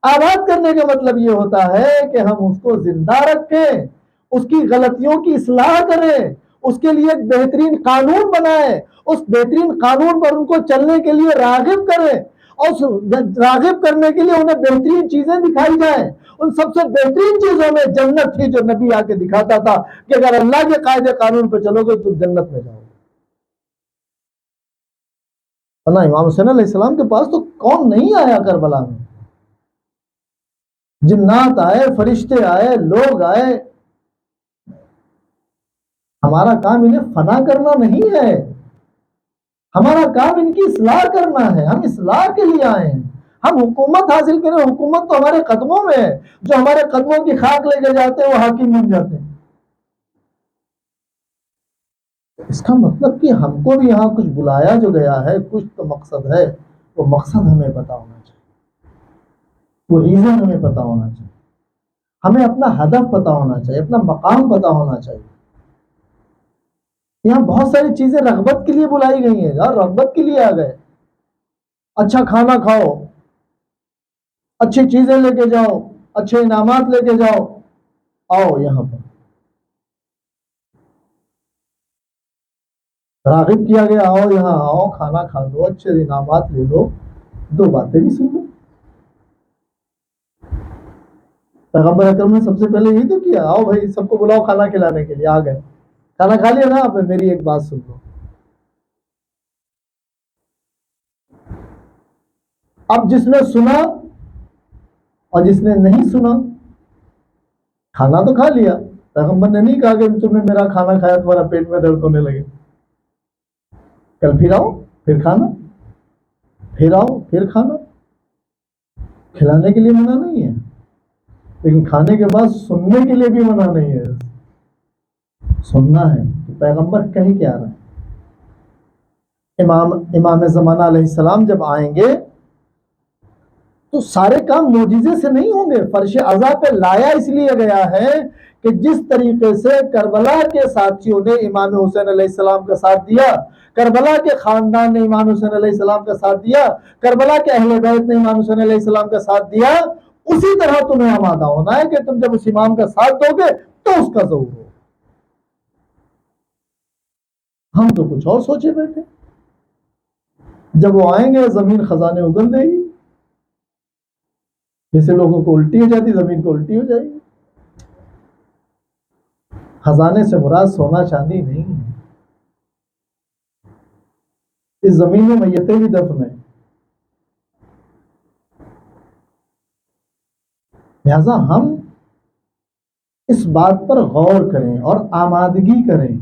آباد کرنے کا مطلب یہ ہوتا ہے کہ ہم اس کو زندہ رکھیں، اس کی غلطیوں کی اصلاح کریں، اس کے لیے ایک بہترین قانون بنائیں، اس بہترین قانون پر ان کو چلنے کے لیے راغب کریں، اور راغب کرنے کے لیے انہیں بہترین چیزیں دکھائی جائیں۔ ان سب سے بہترین چیزوں میں جنت تھی، جو نبی آ کے دکھاتا تھا کہ اگر اللہ کے قاعدے قانون پہ چلو گے تو جنت میں جاؤ گے۔ اللہ، امام حسین علیہ السلام کے پاس تو کون نہیں آیا کربلا میں، جنات آئے، فرشتے آئے، لوگ آئے۔ ہمارا کام انہیں فنا کرنا نہیں ہے، ہمارا کام ان کی اصلاح کرنا ہے، ہم اصلاح کے لیے آئے ہیں۔ ہم حکومت حاصل کریں، حکومت تو ہمارے قدموں میں ہے، جو ہمارے قدموں کی خاک لے کے جاتے ہیں وہ حاکم بن جاتے ہیں۔ اس کا مطلب کہ ہم کو بھی یہاں کچھ بلایا جو گیا ہے، کچھ تو مقصد ہے، وہ مقصد ہمیں پتا ہونا چاہیے، وہ ریزن ہمیں پتا ہونا چاہیے، ہمیں اپنا ہدف پتا ہونا چاہیے، اپنا مقام پتا ہونا چاہیے۔ یہاں بہت ساری چیزیں رغبت کے لیے بلائی گئی ہیں، یار رغبت کے لیے آ گئے، اچھا کھانا کھاؤ، اچھی چیزیں لے کے جاؤ، اچھے انعامات لے کے جاؤ، آؤ یہاں پر راغب کیا گیا، آؤ یہاں، آؤ کھانا کھا لو، اچھے انعامات لے لو، دو باتیں بھی سن لو۔ پیغمبر اکرم نے سب سے پہلے یہی تو کیا، آؤ بھائی سب کو بلاؤ کھانا کھلانے کے لیے، آ گئے، کھانا کھا لیا نا آپ نے، میری ایک بات سن لو۔ اب جس نے سنا اور جس نے نہیں سنا، کھانا تو کھا لیا، پیغمبر نے نہیں کہا کہ تم نے میرا کھانا کھایا تمہارا پیٹ میں درد ہونے لگے، کل پھر آؤ پھر کھانا، پھر آؤ پھر کھانا۔ کھلانے کے لیے منع نہیں ہے، لیکن کھانے کے بعد سننے کے لیے بھی منع نہیں ہے۔ سننا ہے کہ پیغمبر کہیں کیا رہا ہے۔ امام زمانہ علیہ السلام جب آئیں گے تو سارے کام معجزے سے نہیں ہوں گے، فرش عزا پہ لایا اس لیے گیا ہے کہ جس طریقے سے کربلا کے ساتھیوں نے امام حسین علیہ السلام کا ساتھ دیا، کربلا کے خاندان نے امام حسین علیہ السلام کا ساتھ دیا، کربلا کے اہل بیت نے امام حسین علیہ السلام کا ساتھ دیا، اسی طرح تمہیں آمادہ ہونا ہے کہ تم جب اس امام کا ساتھ دو گے تو اس کا ظہور ہو۔ ہم تو کچھ اور سوچے بیٹھے، جب وہ آئیں گے زمین خزانے اگل دے گی، جیسے لوگوں کو الٹی ہو جاتی زمین کو الٹی ہو جائے گی۔ خزانے سے مراد سونا چاندی نہیں ہے، اس زمین میں میتیں بھی دفن ہیں، لہذا ہم اس بات پر غور کریں اور آمادگی کریں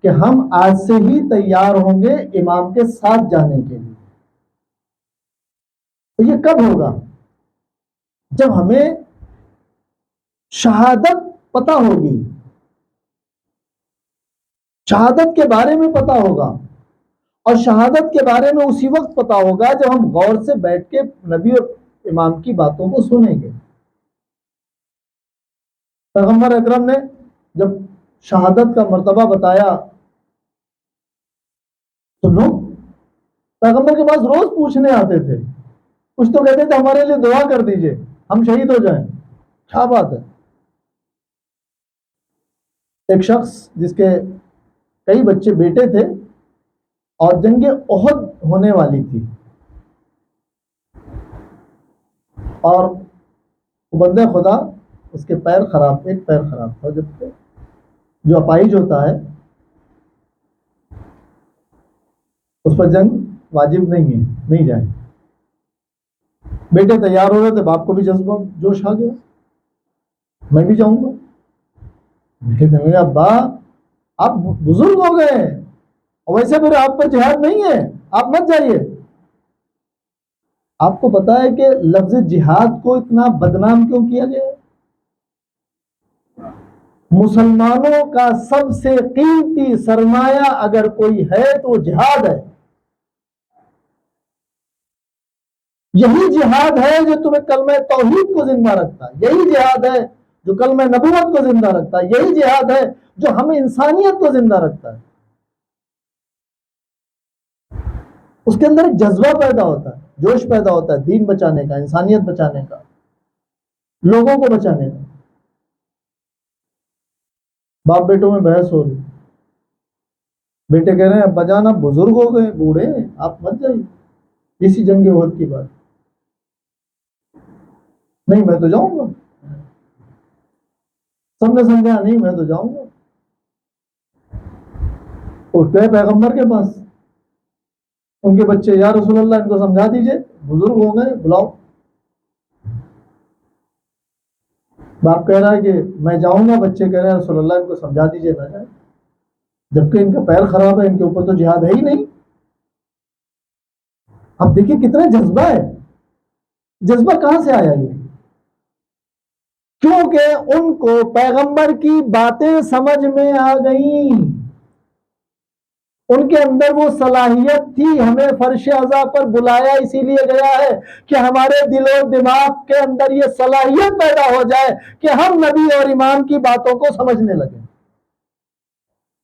کہ ہم آج سے ہی تیار ہوں گے امام کے ساتھ جانے کے لیے۔ تو یہ کب ہوگا؟ جب ہمیں شہادت پتہ ہوگی، شہادت کے بارے میں پتہ ہوگا، اور شہادت کے بارے میں اسی وقت پتہ ہوگا جب ہم غور سے بیٹھ کے نبی اور امام کی باتوں کو سنیں گے۔ پیغمبر اکرم نے جب شہادت کا مرتبہ بتایا تو لوگ پیغمبر کے پاس روز پوچھنے آتے تھے، کچھ تو کہتے تھے ہمارے لیے دعا کر دیجئے ہم شہید ہو جائیں۔ کیا بات ہے! ایک شخص جس کے کئی بچے بیٹے تھے اور جنگ احد ہونے والی تھی، اور بندہ خدا اس کے پیر خراب، ایک پیر خراب تھا، جب جو اپائج ہوتا ہے اس پر جنگ واجب نہیں ہے، نہیں جائے۔ بیٹے تیار ہو رہے تھے، باپ کو بھی جذبہ جوش آ گیا، میں بھی جاؤں گا۔ بیٹے کہنے لگے ابا آپ بزرگ ہو گئے ہیں اور ویسے پھر آپ پر جہاد نہیں ہے، آپ مت جائیے۔ آپ کو پتا ہے کہ لفظ جہاد کو اتنا بدنام کیوں کیا گیا ہے؟ مسلمانوں کا سب سے قیمتی سرمایہ اگر کوئی ہے تو وہ جہاد ہے۔ یہی جہاد ہے جو تمہیں کلمہ توحید کو زندہ رکھتا ہے، یہی جہاد ہے جو کلمہ نبوت کو زندہ رکھتا ہے، یہی جہاد ہے جو ہمیں انسانیت کو زندہ رکھتا ہے۔ اس کے اندر ایک جذبہ پیدا ہوتا ہے، جوش پیدا ہوتا ہے دین بچانے کا، انسانیت بچانے کا، لوگوں کو بچانے کا۔ باپ بیٹوں میں بحث ہو رہی، بیٹے کہہ رہے ہیں ابا جان آپ بزرگ ہو گئے، بوڑھے ہیں، آپ مت جائیے، اسی جنگ احد کی بات۔ نہیں میں تو جاؤں گا، سب نے سمجھا نہیں میں تو جاؤں گا۔ اٹھ گئے پیغمبر کے پاس، ان کے بچے یا رسول اللہ ان کو سمجھا دیجئے، بزرگ ہو گئے، بلاؤ۔ باپ کہہ رہا ہے کہ میں جاؤں گا، بچے کہہ رہے ہیں رسول اللہ ان کو سمجھا دیجئے نہ جائے، جبکہ ان کا پیر خراب ہے، ان کے اوپر تو جہاد ہے ہی نہیں۔ اب دیکھیے کتنا جذبہ ہے، جذبہ کہاں سے آیا یہ؟ کیونکہ ان کو پیغمبر کی باتیں سمجھ میں آ گئیں، ان کے اندر وہ صلاحیت تھی۔ ہمیں فرش عزا پر بلایا اسی لیے گیا ہے کہ ہمارے دل و دماغ کے اندر یہ صلاحیت پیدا ہو جائے کہ ہم نبی اور امام کی باتوں کو سمجھنے لگیں،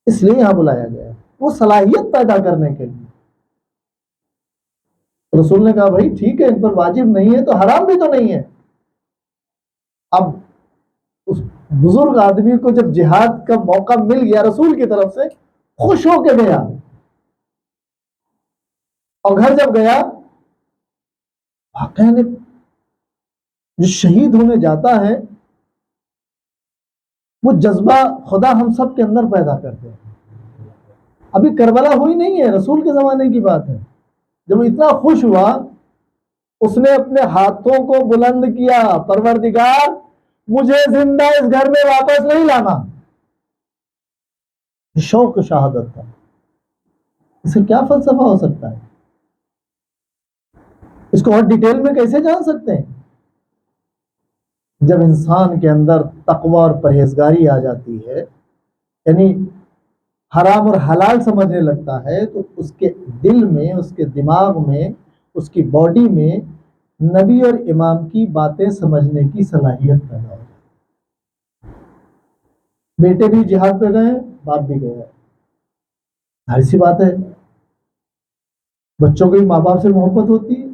اس لیے یہاں بلایا گیا ہے، وہ صلاحیت پیدا کرنے کے لیے۔ رسول نے کہا بھائی ٹھیک ہے، ان پر واجب نہیں ہے تو حرام بھی تو نہیں ہے۔ اب اس بزرگ آدمی کو جب جہاد کا موقع مل گیا رسول کی طرف سے، خوش ہو کے گیا، اور گھر جب گیا واقعہ جو شہید ہونے جاتا ہے وہ جذبہ خدا ہم سب کے اندر پیدا کرتے ہیں۔ ابھی کربلا ہوئی نہیں ہے، رسول کے زمانے کی بات ہے۔ جب وہ اتنا خوش ہوا اس نے اپنے ہاتھوں کو بلند کیا، پروردگار مجھے زندہ اس گھر میں واپس نہیں لانا۔ شوق شہادت تھا، اسے کیا فلسفہ ہو سکتا ہے؟ اس کو اور ڈیٹیل میں کیسے جان سکتے ہیں؟ جب انسان کے اندر تقوی اور پرہیزگاری آ جاتی ہے، یعنی حرام اور حلال سمجھنے لگتا ہے، تو اس کے دل میں، اس کے دماغ میں، اس کی باڈی میں نبی اور امام کی باتیں سمجھنے کی صلاحیت پیدا ہو۔ بیٹے بھی جہاد پہ گئے، باپ بھی گیا، ظاہر سی بات ہے بچوں کو بھی ماں باپ سے محبت ہوتی ہے،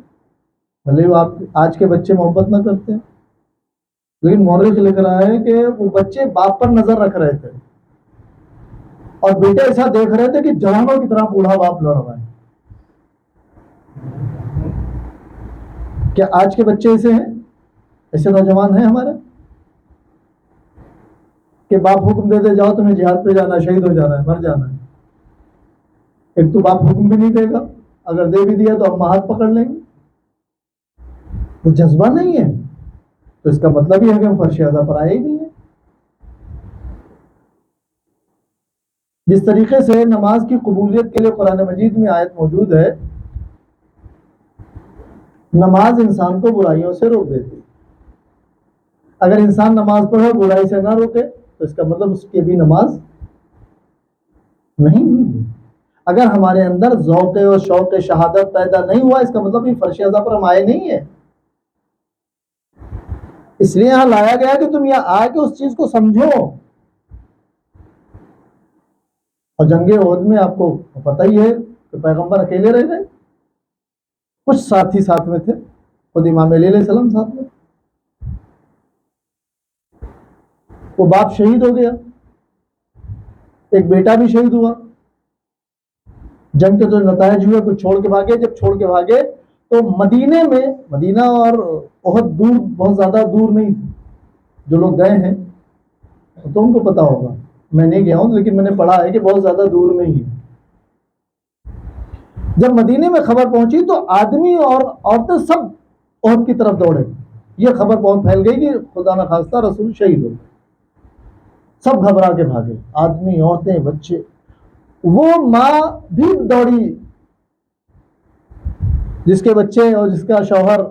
بھلے وہ آپ آج کے بچے محبت نہ کرتے ہیں، لیکن مورخ لکھ رہا ہے کہ وہ بچے باپ پر نظر رکھ رہے تھے اور بیٹے ایسا دیکھ رہے تھے کہ جوانوں کی طرح بوڑھا باپ لڑ رہا ہے۔ کیا آج کے بچے ایسے ہیں؟ ایسے نوجوان ہیں ہمارے کہ باپ حکم دے دے جاؤ تمہیں جہاد پہ جانا ہے، شہید ہو جانا ہے، مر جانا ہے؟ ایک تو باپ حکم بھی نہیں دے گا، اگر دے بھی دیا تو ہم ہاتھ پکڑ لیں گے۔ وہ جذبہ نہیں ہے تو اس کا مطلب یہ ہے کہ ہم فرش عزا پر آئے ہی نہیں ہیں۔ جس طریقے سے نماز کی قبولیت کے لیے قرآن مجید میں آیت موجود ہے نماز انسان کو برائیوں سے روک دیتی ہے. اگر انسان نماز پڑھے برائی سے نہ روکے تو اس کا مطلب اس کی بھی نماز نہیں ہوئی. اگر ہمارے اندر ذوق اور شوق شہادت پیدا نہیں ہوا اس کا مطلب یہ فرش اعضاء پر ہم آئے نہیں ہے. اس لیے یہاں لایا گیا کہ تم یہاں آ کے اس چیز کو سمجھو. اور جنگ احد میں آپ کو پتہ ہی ہے کہ پیغمبر اکیلے رہ گئے, کچھ ساتھی ساتھ میں تھے, خود امام علی علیہ السلام ساتھ میں. وہ باپ شہید ہو گیا, ایک بیٹا بھی شہید ہوا. جنگ کے جو نتائج ہوئے کچھ چھوڑ کے بھاگے. جب چھوڑ کے بھاگے تو مدینے میں, مدینہ اور احد دور, بہت زیادہ دور نہیں تھے. جو لوگ گئے ہیں تو ان کو پتا ہوگا, میں نہیں گیا ہوں لیکن میں نے پڑھا ہے کہ بہت زیادہ دور نہیں ہے. جب مدینے میں خبر پہنچی تو آدمی اور عورتیں سب احد کی طرف دوڑے. یہ خبر بہت پھیل گئی کہ خدا نہ خواستہ رسول شہید ہو گئے. سب گھبرا کے بھاگے, آدمی, عورتیں, بچے. وہ ماں بھی دوڑی جس کے بچے اور جس کا شوہر.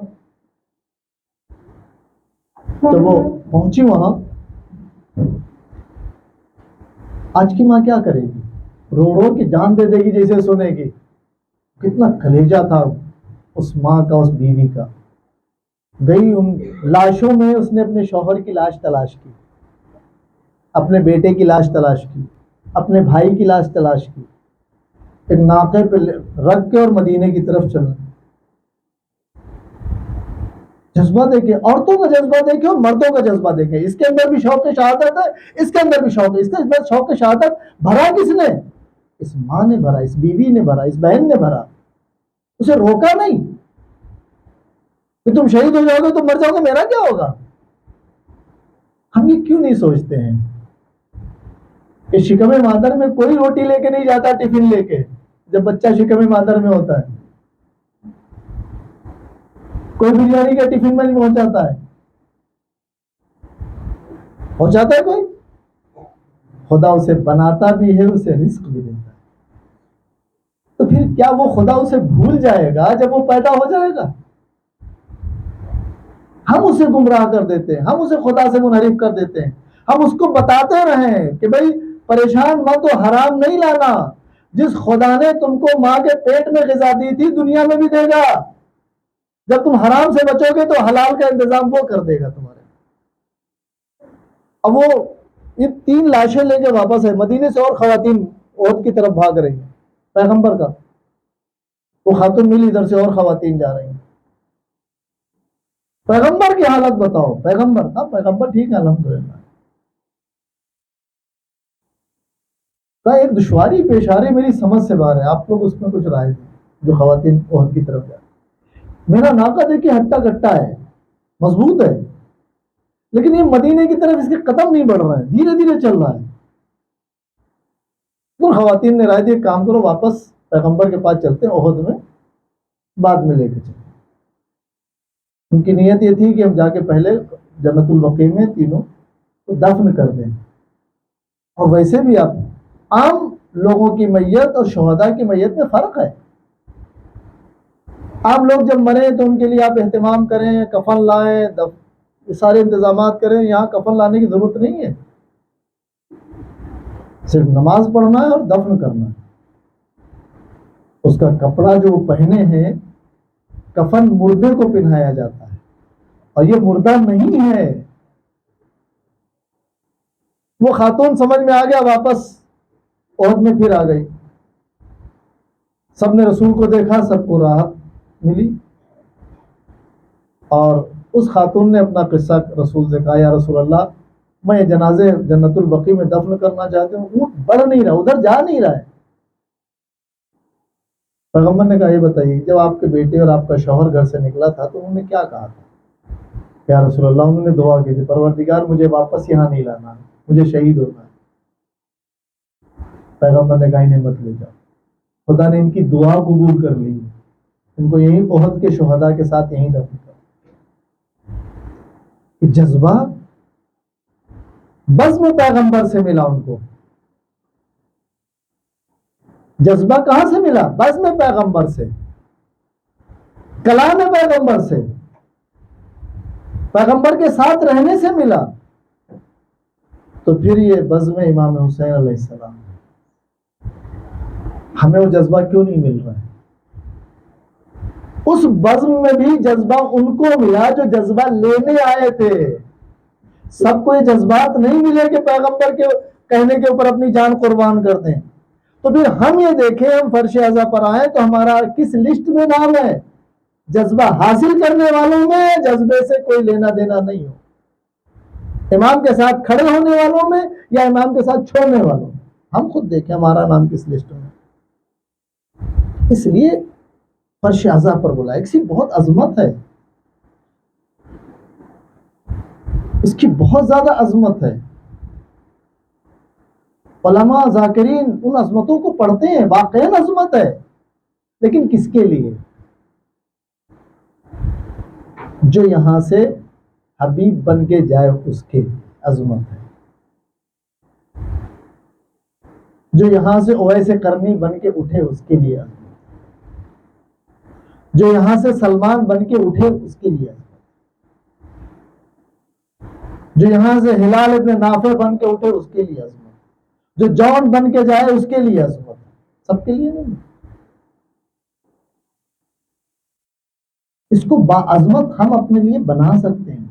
تو وہ پہنچی وہاں. آج کی ماں کیا کرے گی؟ رو رو کے جان دے دے گی جیسے سنے گی. کتنا کلیجہ تھا اس ماں کا, اس بیوی کا. گئی ان لاشوں میں, اس نے اپنے شوہر کی لاش تلاش کی, اپنے بیٹے کی لاش تلاش کی, اپنے بھائی کی لاش تلاش کی. ایک ناقے پہ رکھ کے اور مدینے کی طرف چلنا. جذبہ دیکھیں, عورتوں کا جذبہ دیکھیں اور مردوں کا جذبہ دیکھیں. اس کے اندر بھی شوق شہادت ہے, اس کے اندر بھی شوق ہے. اس کے اندر شوق شہادت بھرا کس نے؟ اس ماں نے بھرا, اس بیوی نے بھرا, اس بہن نے بھرا. اسے روکا نہیں کہ تم شہید ہو جاؤ گے, تم مر جاؤ گے, میرا کیا ہوگا. ہم یہ کیوں نہیں سوچتے ہیں کہ شکم مادر میں کوئی روٹی لے کے نہیں جاتا ٹفن لے کے جب بچہ شکم مادر میں ہوتا ہے. کوئی بریانی کا ٹفن میں نہیں پہنچاتا ہے. پہنچاتا ہے کوئی؟ خدا اسے بناتا بھی ہے, اسے رزق بھی دیتا ہے. تو پھر کیا وہ خدا اسے بھول جائے گا جب وہ پیدا ہو جائے گا؟ ہم اسے گمراہ کر دیتے ہیں, ہم اسے خدا سے منحرف کر دیتے ہیں. ہم اس کو بتاتے رہیں کہ بھائی پریشان مت ہو, حرام نہیں لانا. جس خدا نے تم کو ماں کے پیٹ میں غذا دی تھی دنیا میں بھی دے گا. جب تم حرام سے بچو گے تو حلال کا انتظام وہ کر دے گا تمہارے. اب وہ یہ 3 لاشیں لے کے واپس ہے مدینے سے, اور خواتین احد کی طرف بھاگ رہی ہیں. پیغمبر کا وہ خاتون ملی ادھر سے, اور خواتین جا رہی ہیں. پیغمبر کی حالت بتاؤ. پیغمبر, ہاں پیغمبر ٹھیک ہے الحمدللہ. کا ایک دشواری پیش آ رہی میری سمجھ سے باہر ہے, آپ لوگ اس میں کچھ رائے دیں. جو خواتین احد کی طرف جا رہی, میرا ناقہ دیکھیے ہٹا کٹا ہے, مضبوط ہے, لیکن یہ مدینے کی طرف اس کے قدم نہیں بڑھ رہا ہے, دھیرے دھیرے چل رہا ہے. تو خواتین نے رائے دی کام کرو واپس پیغمبر کے پاس چلتے ہیں, احد میں بعد میں لے کے چلتے. ان کی نیت یہ تھی کہ ہم جا کے پہلے جنت البقیع میں تینوں کو دفن کر دیں. اور ویسے بھی آپ عام لوگوں کی میت اور شہداء کی میت میں فرق ہے. عام لوگ جب مرے تو ان کے لیے آپ اہتمام کریں, کفن لائیں, یہ سارے انتظامات کریں. یہاں کفن لانے کی ضرورت نہیں ہے, صرف نماز پڑھنا ہے اور دفن کرنا ہے. اس کا کپڑا جو پہنے ہیں, کفن مردے کو پہنایا جاتا ہے, اور یہ مردہ نہیں ہے. وہ خاتون سمجھ میں آ گیا, واپس احد میں پھر آ گئی. سب نے رسول کو دیکھا, سب کو راحت ملی. اور اس خاتون نے اپنا قصہ رسول سے کہا, یا رسول اللہ میں جنازے جنت البقیع میں دفن کرنا چاہتی ہوں, اونٹ بڑھ نہیں رہا, ادھر جا نہیں رہا ہے. پیغمبر نے کہا یہ بتائیے جب آپ کے بیٹے اور آپ کا شوہر گھر سے نکلا تھا تو انہوں نے کیا کہا تھا؟ یا رسول اللہ انہوں نے دعا کی تھی, پروردگار مجھے واپس یہاں نہیں لانا, مجھے شہید ہونا ہے. پیغمبر نے کہا انہیں مت لے جاؤ, خدا نے ان کی دعا قبول کر لی, ان کو یہیں احد کے شہداء کے ساتھ یہیں دفن کر. جذبہ بزم پیغمبر سے ملا ان کو. جذبہ کہاں سے ملا؟ بزم پیغمبر سے. کلام پیغمبر سے، پیغمبر کے ساتھ رہنے سے ملا، تو پھر یہ بزم امام حسین علیہ السلام، ہمیں وہ جذبہ کیوں نہیں مل رہا ہے؟ اس بزم میں بھی جذبہ ان کو ملا جو جذبہ لینے آئے تھے. سب کو یہ جذبات نہیں ملے کہ پیغمبر کے کہنے کے اوپر اپنی جان قربان کر دیں. تو پھر ہم یہ دیکھیں، ہم فرش اعضا پر آئیں تو ہمارا کس لسٹ میں نام ہے؟ جذبہ حاصل کرنے والوں میں، جذبے سے کوئی لینا دینا نہیں ہو. امام کے ساتھ کھڑے ہونے والوں میں یا امام کے ساتھ چھوڑنے والوں میں. ہم خود دیکھیں ہمارا نام کس لسٹ میں. اس لیے فرش اعضا پر بولا، اس کی بہت عظمت ہے، اس کی بہت زیادہ عظمت ہے. علماء ذاکرین ان عظمتوں کو پڑھتے ہیں، واقعی عظمت ہے، لیکن کس کے لیے؟ جو یہاں سے حبیب بن کے جائے اس کے عظمت ہے. جو یہاں سے اویس قرنی بن کے اٹھے اس کے لیے عظمت. جو یہاں سے سلمان بن کے اٹھے اس کے لیے عظمت. جو یہاں سے ہلال ابن نافع بن کے اٹھے اس کے لیے عظمت. جو جان بن کے جائے اس کے لیے عظمت. سب کے لیے نہیں. اس کو باعظمت ہم اپنے لیے بنا سکتے ہیں.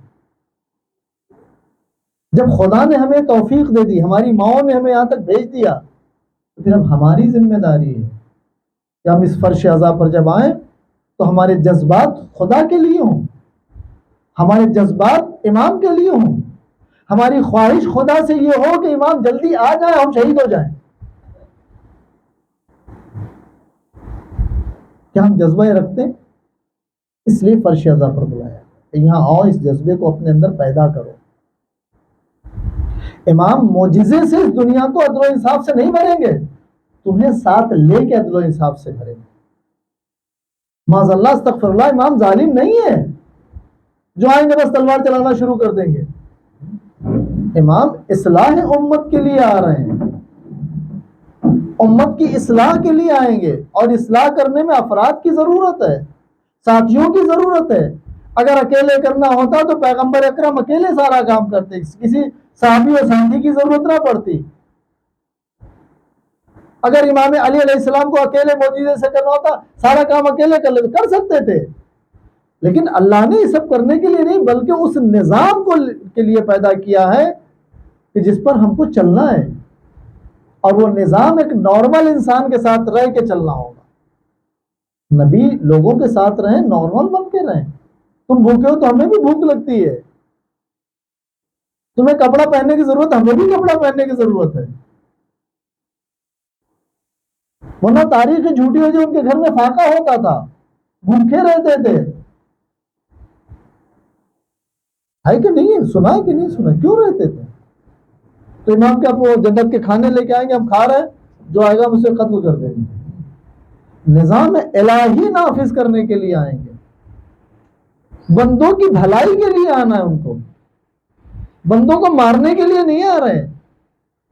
جب خدا نے ہمیں توفیق دے دی، ہماری ماؤں نے ہمیں یہاں تک بھیج دیا، تو پھر اب ہماری ذمہ داری ہے کہ ہم اس فرش اعضا پر جب آئیں تو ہمارے جذبات خدا کے لیے ہوں، ہمارے جذبات امام کے لیے ہوں، ہماری خواہش خدا سے یہ ہو کہ امام جلدی آ جائے، ہم شہید ہو جائیں. کیا ہم جذبہ یہ رکھتے ہیں؟ اس لیے فرش اعضا پر بلایا کہ یہاں آؤ، اس جذبے کو اپنے اندر پیدا کرو. امام معجزے سے اس دنیا کو عدل و انصاف سے نہیں بھریں گے، تمہیں ساتھ لے کے عدل و انصاف سے بھریں گے. معاذ اللہ استغفر اللہ، امام ظالم نہیں ہے جو آئیں گے بس تلوار چلانا شروع کر دیں گے. امام اصلاح امت کے لیے آ رہے ہیں، امت کی اصلاح کے لیے آئیں گے، اور اصلاح کرنے میں افراد کی ضرورت ہے، ساتھیوں کی ضرورت ہے. اگر اکیلے کرنا ہوتا تو پیغمبر اکرم اکیلے سارا کام کرتے، کسی صحابی و ساتھی کی ضرورت نہ پڑتی. اگر امام علی علیہ السلام کو اکیلے معجزے سے کرنا ہوتا، سارا کام اکیلے کر سکتے تھے. لیکن اللہ نے یہ سب کرنے کے لیے نہیں، بلکہ اس نظام کو کے لیے پیدا کیا ہے کہ جس پر ہم کو چلنا ہے، اور وہ نظام ایک نارمل انسان کے ساتھ رہ کے چلنا ہوگا. نبی لوگوں کے ساتھ رہیں، نارمل بن کے رہیں. تم بھوکے ہو تو ہمیں بھی بھوک لگتی ہے، تمہیں کپڑا پہننے کی ضرورت، ہمیں بھی کپڑا پہننے کی ضرورت ہے. ورنہ تاریخ جھوٹی ہو جو ان کے گھر میں فاقہ ہوتا تھا، بھوکے رہتے تھے. ہے کہ نہیں؟ سنا ہے کہ نہیں سنا؟ کیوں رہتے تھے؟ تو امام کیا وہ جنت کے کھانے لے کے آئیں گے، ہم کھا رہے ہیں، جو آئے گا ہم اسے قتل کر دیں گے. نظام الہی نافذ کرنے کے لیے آئیں گے، بندوں کی بھلائی کے لیے آنا ہے. ان کو بندوں کو مارنے کے لیے نہیں آ رہے.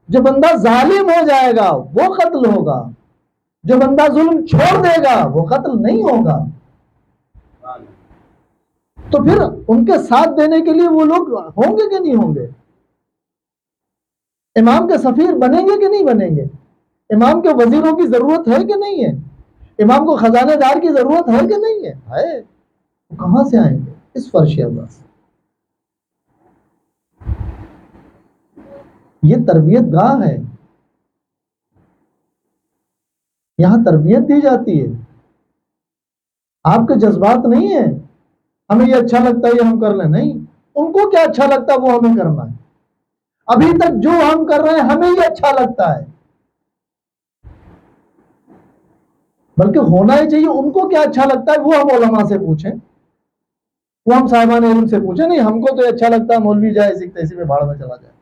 جو بندہ ظالم ہو جائے گا وہ قتل ہوگا، جو بندہ ظلم چھوڑ دے گا وہ قتل نہیں ہوگا. تو پھر ان کے ساتھ دینے کے لیے وہ لوگ ہوں گے کہ نہیں ہوں گے؟ امام کے سفیر بنیں گے کہ نہیں بنیں گے؟ امام کے وزیروں کی ضرورت ہے کہ نہیں ہے؟ امام کو خزانہ دار کی ضرورت ہے کہ نہیں ہے؟ ہے. کہاں سے آئیں گے؟ اس فرش اعضا سے. یہ تربیت گاہ ہے، یہاں تربیت دی جاتی ہے. آپ کے جذبات نہیں ہیں ہمیں یہ اچھا لگتا ہے یہ ہم کر لیں، نہیں. ان کو کیا اچھا لگتا ہے وہ ہمیں کرنا ہے. ابھی تک جو ہم کر رہے ہیں ہمیں یہ اچھا لگتا ہے، بلکہ ہونا ہی چاہیے ان کو کیا اچھا لگتا ہے وہ ہم علماء سے پوچھیں، وہ ہم صاحبان علم سے پوچھیں. نہیں ہم کو تو یہ اچھا لگتا ہے مولوی جائے اسی میں بھاڑ میں چلا جائے،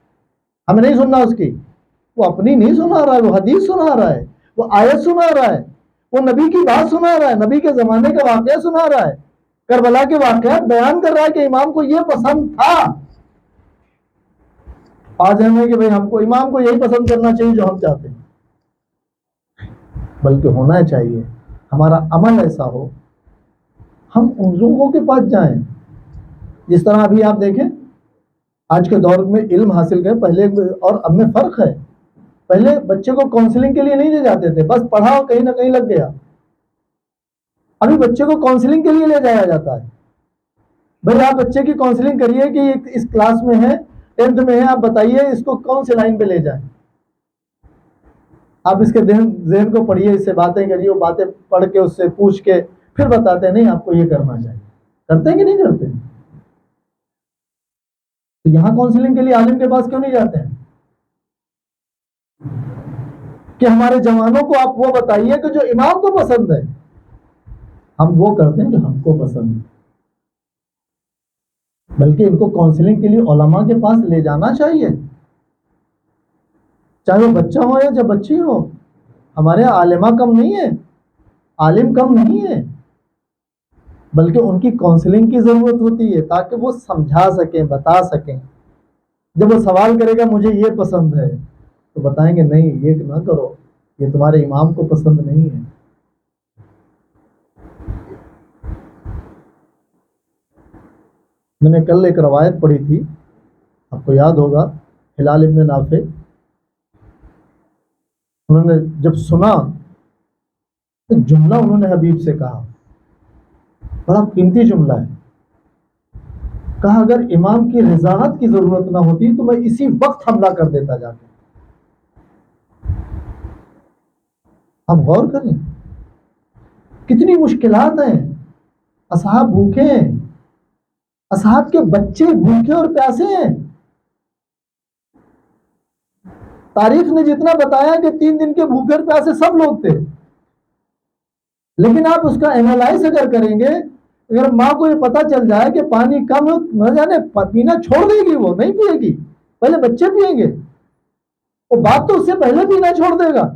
ہمیں نہیں سننا اس کی. وہ اپنی نہیں سنا رہا ہے، وہ حدیث سنا رہا ہے، وہ آیت سنا رہا ہے، وہ نبی کی بات سنا رہا ہے، نبی کے زمانے کا واقعہ سنا رہا ہے، کربلا کے واقعات بیان کر رہا ہے کہ امام کو یہ پسند تھا. آج ہمیں کہ بھئی ہم کو امام کو یہی پسند کرنا چاہیے جو ہم چاہتے ہیں، بلکہ ہونا چاہیے ہمارا عمل ایسا ہو، ہم ان لوگوں کے پاس جائیں. جس طرح ابھی آپ دیکھیں آج کے دور میں علم حاصل کریں پہلے اور اب میں فرق ہے. پہلے بچے کو کاؤنسلنگ کے لیے نہیں لے جاتے تھے, بس پڑھا کہیں نہ کہیں لگ گیا. ابھی بچے کو کاؤنسلنگ کے لیے لے جایا جاتا ہے. بھائی آپ بچے کی کاؤنسلنگ کریے کہ اس کلاس میں ہے, 10th میں ہے, آپ بتائیے اس کو کون سی لائن پہ لے جائیں. آپ اس کے ذہن کو پڑھیے, اس سے باتیں کریے, وہ باتیں پڑھ کے اس سے پوچھ کے پھر بتاتے ہیں نہیں آپ کو یہ کرنا چاہیے. کرتے ہیں کہ نہیں کرتے؟ تو یہاں کاؤنسلنگ کے لیے عالم کے پاس کیوں نہیں جاتے ہیں کہ ہمارے جوانوں کو آپ وہ بتائیے کہ جو امام کو پسند ہے. ہم وہ کرتے ہیں جو ہم کو پسند ہے. بلکہ ان کو کاؤنسلنگ کے لیے علماء کے پاس لے جانا چاہیے, چاہے وہ بچہ ہو یا جب بچی ہو. ہمارے یہاں عالمہ کم نہیں ہے, عالم کم نہیں ہے, بلکہ ان کی کاؤنسلنگ کی ضرورت ہوتی ہے تاکہ وہ سمجھا سکیں, بتا سکیں. جب وہ سوال کرے گا مجھے یہ پسند ہے تو بتائیں گے نہیں یہ نہ کرو, یہ تمہارے امام کو پسند نہیں ہے. میں نے کل ایک روایت پڑھی تھی, آپ کو یاد ہوگا, ہلال ابن نافع. انہوں نے جب سنا ایک جملہ انہوں نے حبیب سے کہا, بڑا قیمتی جملہ ہے. کہا اگر امام کی رضاحت کی ضرورت نہ ہوتی تو میں اسی وقت حملہ کر دیتا جا کے. آپ غور کریں کتنی مشکلات ہیں. اصحاب بھوکے ہیں, اصحاب کے بچے بھوکے اور پیاسے ہیں. تاریخ نے جتنا بتایا کہ 3 دن کے بھوکے اور پیاسے سب لوگ تھے, لیکن آپ اس کا اینالائز اگر کریں گے, اگر ماں کو یہ پتا چل جائے کہ پانی کم نہ جانے پینا چھوڑ دے گی, وہ نہیں پیے گی, پہلے بچے پیئیں گے, وہ باپ تو اس سے پہلے پینا چھوڑ دے گا.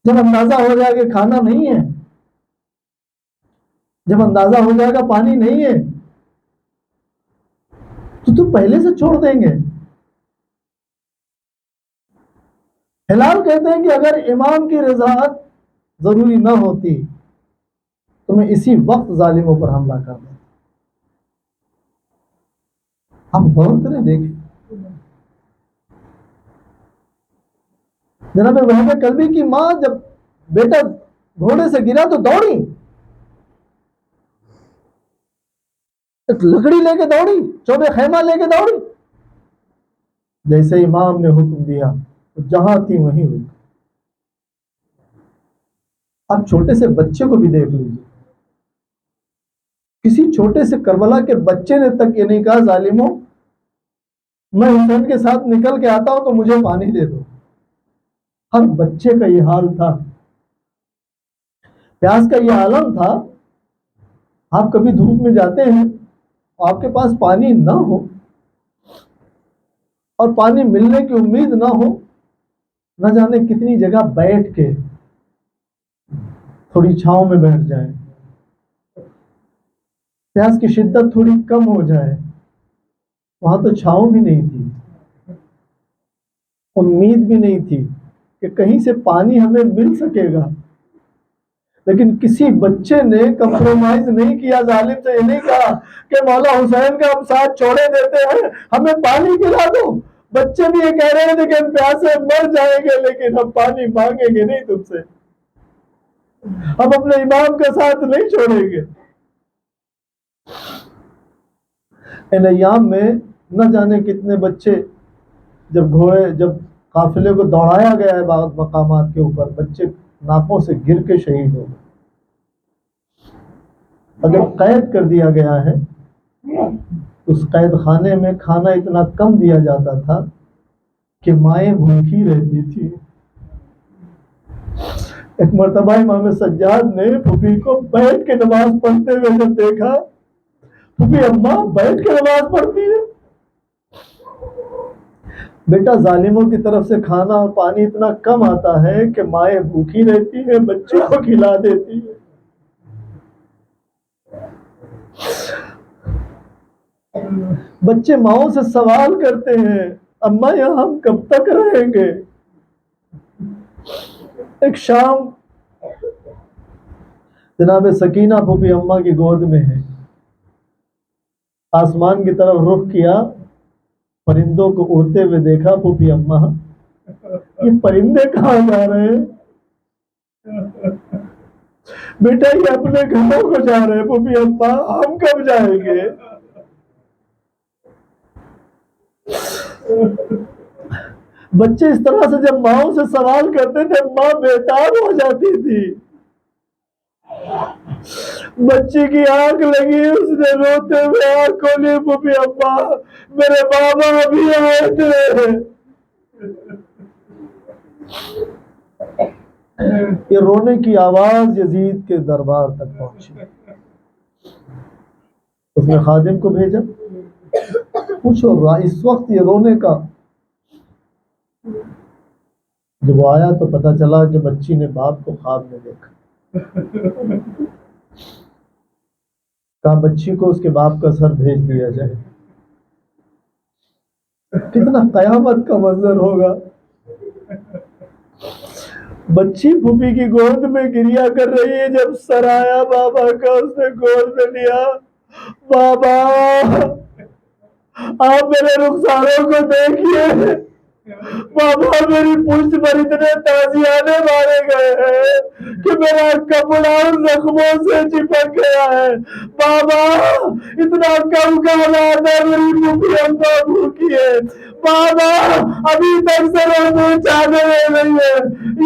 جب اندازہ ہو جائے کہ کھانا نہیں ہے, جب اندازہ ہو جائے گا پانی نہیں ہے, تو پہلے سے چھوڑ دیں گے. ہلال کہتے ہیں کہ اگر امام کی رضاحت ضروری نہ ہوتی تو میں اسی وقت ظالموں پر حملہ کر دوں. ہم غور کریں دیکھیں. جناب وہب کلبی کی ماں جب بیٹا گھوڑے سے گرا تو دوڑی, ایک لکڑی لے کے دوڑی, چوبے خیمہ لے کے دوڑی. جیسے امام نے حکم دیا تو جہاں تھی وہیں رک. آپ چھوٹے سے بچے کو بھی دیکھ لیجیے, کسی چھوٹے سے کربلا کے بچے نے تک یہ نہیں کہا ظالموں میں حسین کے ساتھ نکل کے آتا ہوں تو مجھے پانی دے دو. ہر بچے کا یہ حال تھا, پیاس کا یہ عالم تھا. آپ کبھی دھوپ میں جاتے ہیں, آپ کے پاس پانی نہ ہو اور پانی ملنے کی امید نہ ہو, نہ جانے کتنی جگہ بیٹھ کے تھوڑی چھاؤں میں بیٹھ جائیں, پیاس کی شدت تھوڑی کم ہو جائے. وہاں تو چھاؤں بھی نہیں تھی, امید بھی نہیں تھی کہ کہیں سے پانی ہمیں مل سکے گا, لیکن کسی بچے نے کمپرومائز نہیں کیا. ظالم سے یہ نہیں کہا کہ مولا حسین کا ہم ساتھ چھوڑے دیتے ہیں, ہمیں پانی پلا دو. بچے بھی یہ کہہ رہے تھے کہ ہم پیاسے مر جائیں گے لیکن ہم پانی مانگیں گے نہیں تم سے, ہم اپنے امام کا ساتھ نہیں چھوڑیں گے. ان ایام میں نہ جانے کتنے بچے, جب قافلے کو دوڑایا گیا ہے بعض مقامات کے اوپر, بچے ناپوں سے گر کے شہید ہو گئے. اگر قید کر دیا گیا ہے اس قید خانے میں کھانا اتنا کم دیا جاتا تھا کہ مائیں بھوکی رہتی تھی. ایک مرتبہ امام سجاد نے پھوپھی کو بیٹھ کے نماز پڑھتے ہوئے جب دیکھا, پھوپھی اماں بیٹھ کے نماز پڑھتی ہے. بیٹا ظالموں کی طرف سے کھانا اور پانی اتنا کم آتا ہے کہ مائیں بھوکی رہتی ہیں, بچوں کو کھلا دیتی ہے. بچے ماؤں سے سوال کرتے ہیں اماں یہاں ہم کب تک رہیں گے. ایک شام جناب سکینہ پھوپھی اماں کی گود میں ہے، آسمان کی طرف رخ کیا، پرندوں کو اڑتے ہوئے دیکھا، پھوپھی اماں یہ پرندے کہاں جا رہے ہیں؟ بیٹا یہ اپنے گھروں کو جا رہے ہیں پھوپھی اماں، ہم کب جائیں گے؟ بچے اس طرح سے جب ماؤں سے سوال کرتے تھے ماں بےتاب ہو جاتی تھی، بچی کی آنکھ لگی، اس نے روتے ہوئے آنکھ کھولی، پھوپھی اماں میرے بابا ابھی آئے تھے۔ یہ رونے کی آواز یزید کے دربار تک پہنچی، اس نے خادم کو بھیجا، پوچھو اس وقت یہ رونے کا؟ جب وہ آیا تو پتا چلا کہ بچی نے باپ کو خواب میں دیکھا، کہا بچی کو اس کے باپ کا سر بھیج دیا جائے۔ کتنا قیامت کا منظر ہوگا، بچی پھوپھی کی گود میں گریا کر رہی ہے، جب سر آیا بابا کا اس نے گود میں لیا، بابا آپ میرے رخساروں کو دیکھیے، بابا میری پشت پر اتنے تازیانے مارے گئے ہیں کہ میرا کپڑا ان زخموں سے چپک گیا ہے، بابا اتنا کم کھانا ہے، میری پھوپھی اماں بھوکی ہے، بابا ابھی تک سے وہ چادریں نہیں ہے۔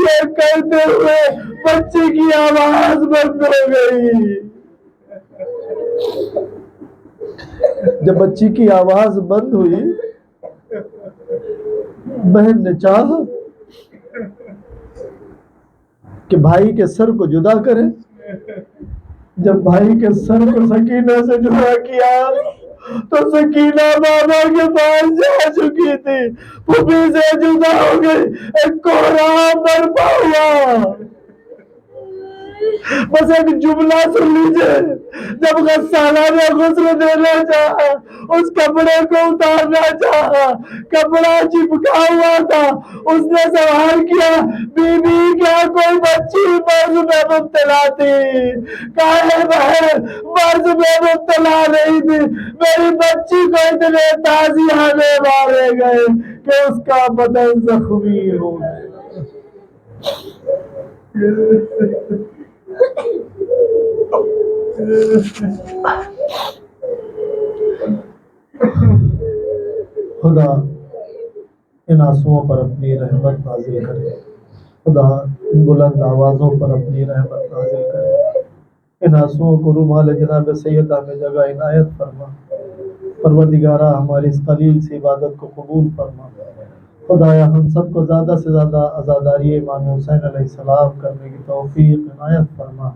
یہ کہتے ہوئے بچی کی آواز بند ہو گئی۔ جب بچی کی آواز بند ہوئی، بہن نے چاہا کہ بھائی کے سر کو جدا کرے، جب بھائی کے سر کو سکینہ سے جدا کیا تو سکینہ بابا کے پاس جا چکی تھی، پھوپھی سے جدا ہو گئی، ایک کوہرام برپا ہوا۔ بس ایک جملہ سن لیجئے، جب غسالہ نے غسل دینا چاہا، اس کپڑے کو اتارنا چاہا، کپڑا چپکا ہوا تھا، اس نے سوال کیا بی بی کیا کوئی بچی مرض میں مبتلا تھی؟ کہا بہن مرض میں مبتلا نہیں تھی، میری بچی کو اتنے تازیانے مارے گئے کہ اس کا بدن زخمی ہو گیا۔ خدا ان آنسوؤں پر اپنی رحمت نازل کرے، خدا ان بلند آوازوں پر اپنی رحمت نازل کرے، ان آنسوؤں کو رومال جناب سیدہ میں جگہ عنایت فرما، پروردگارہ ہماری اس قلیل سی عبادت کو قبول فرما، خدایا ہم سب کو زیادہ سے زیادہ عزاداری امام حسین علیہ السلام کرنے کی توفیق عنایت فرما،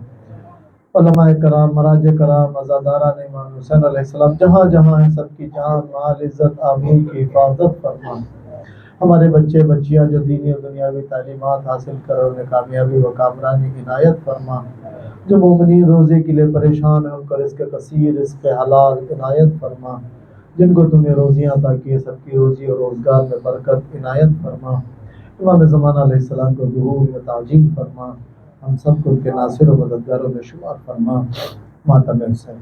علماء کرام، مراجع کرام، عزاداران امام حسین علیہ السلام جہاں جہاں ہیں سب کی جان مال عزت آبرو کی حفاظت فرما، ہمارے بچے بچیاں جو دینی و دنیاوی تعلیمات حاصل کر انہیں کامیابی و کامرانی عنایت فرما، جو مومنین روزے کے لیے پریشان ہیں ان کو رزق کثیر رزق حلال عنایت فرما، جن کو تم نے روزیاں عطا کی سب کی روزی اور روزگار میں برکت عنایت فرما، امام زمانہ علیہ السلام کو ظہور میں تعجیل فرما، ہم سب کو ان کے ناصر و مددگاروں میں شمار فرما، ماتم حسین۔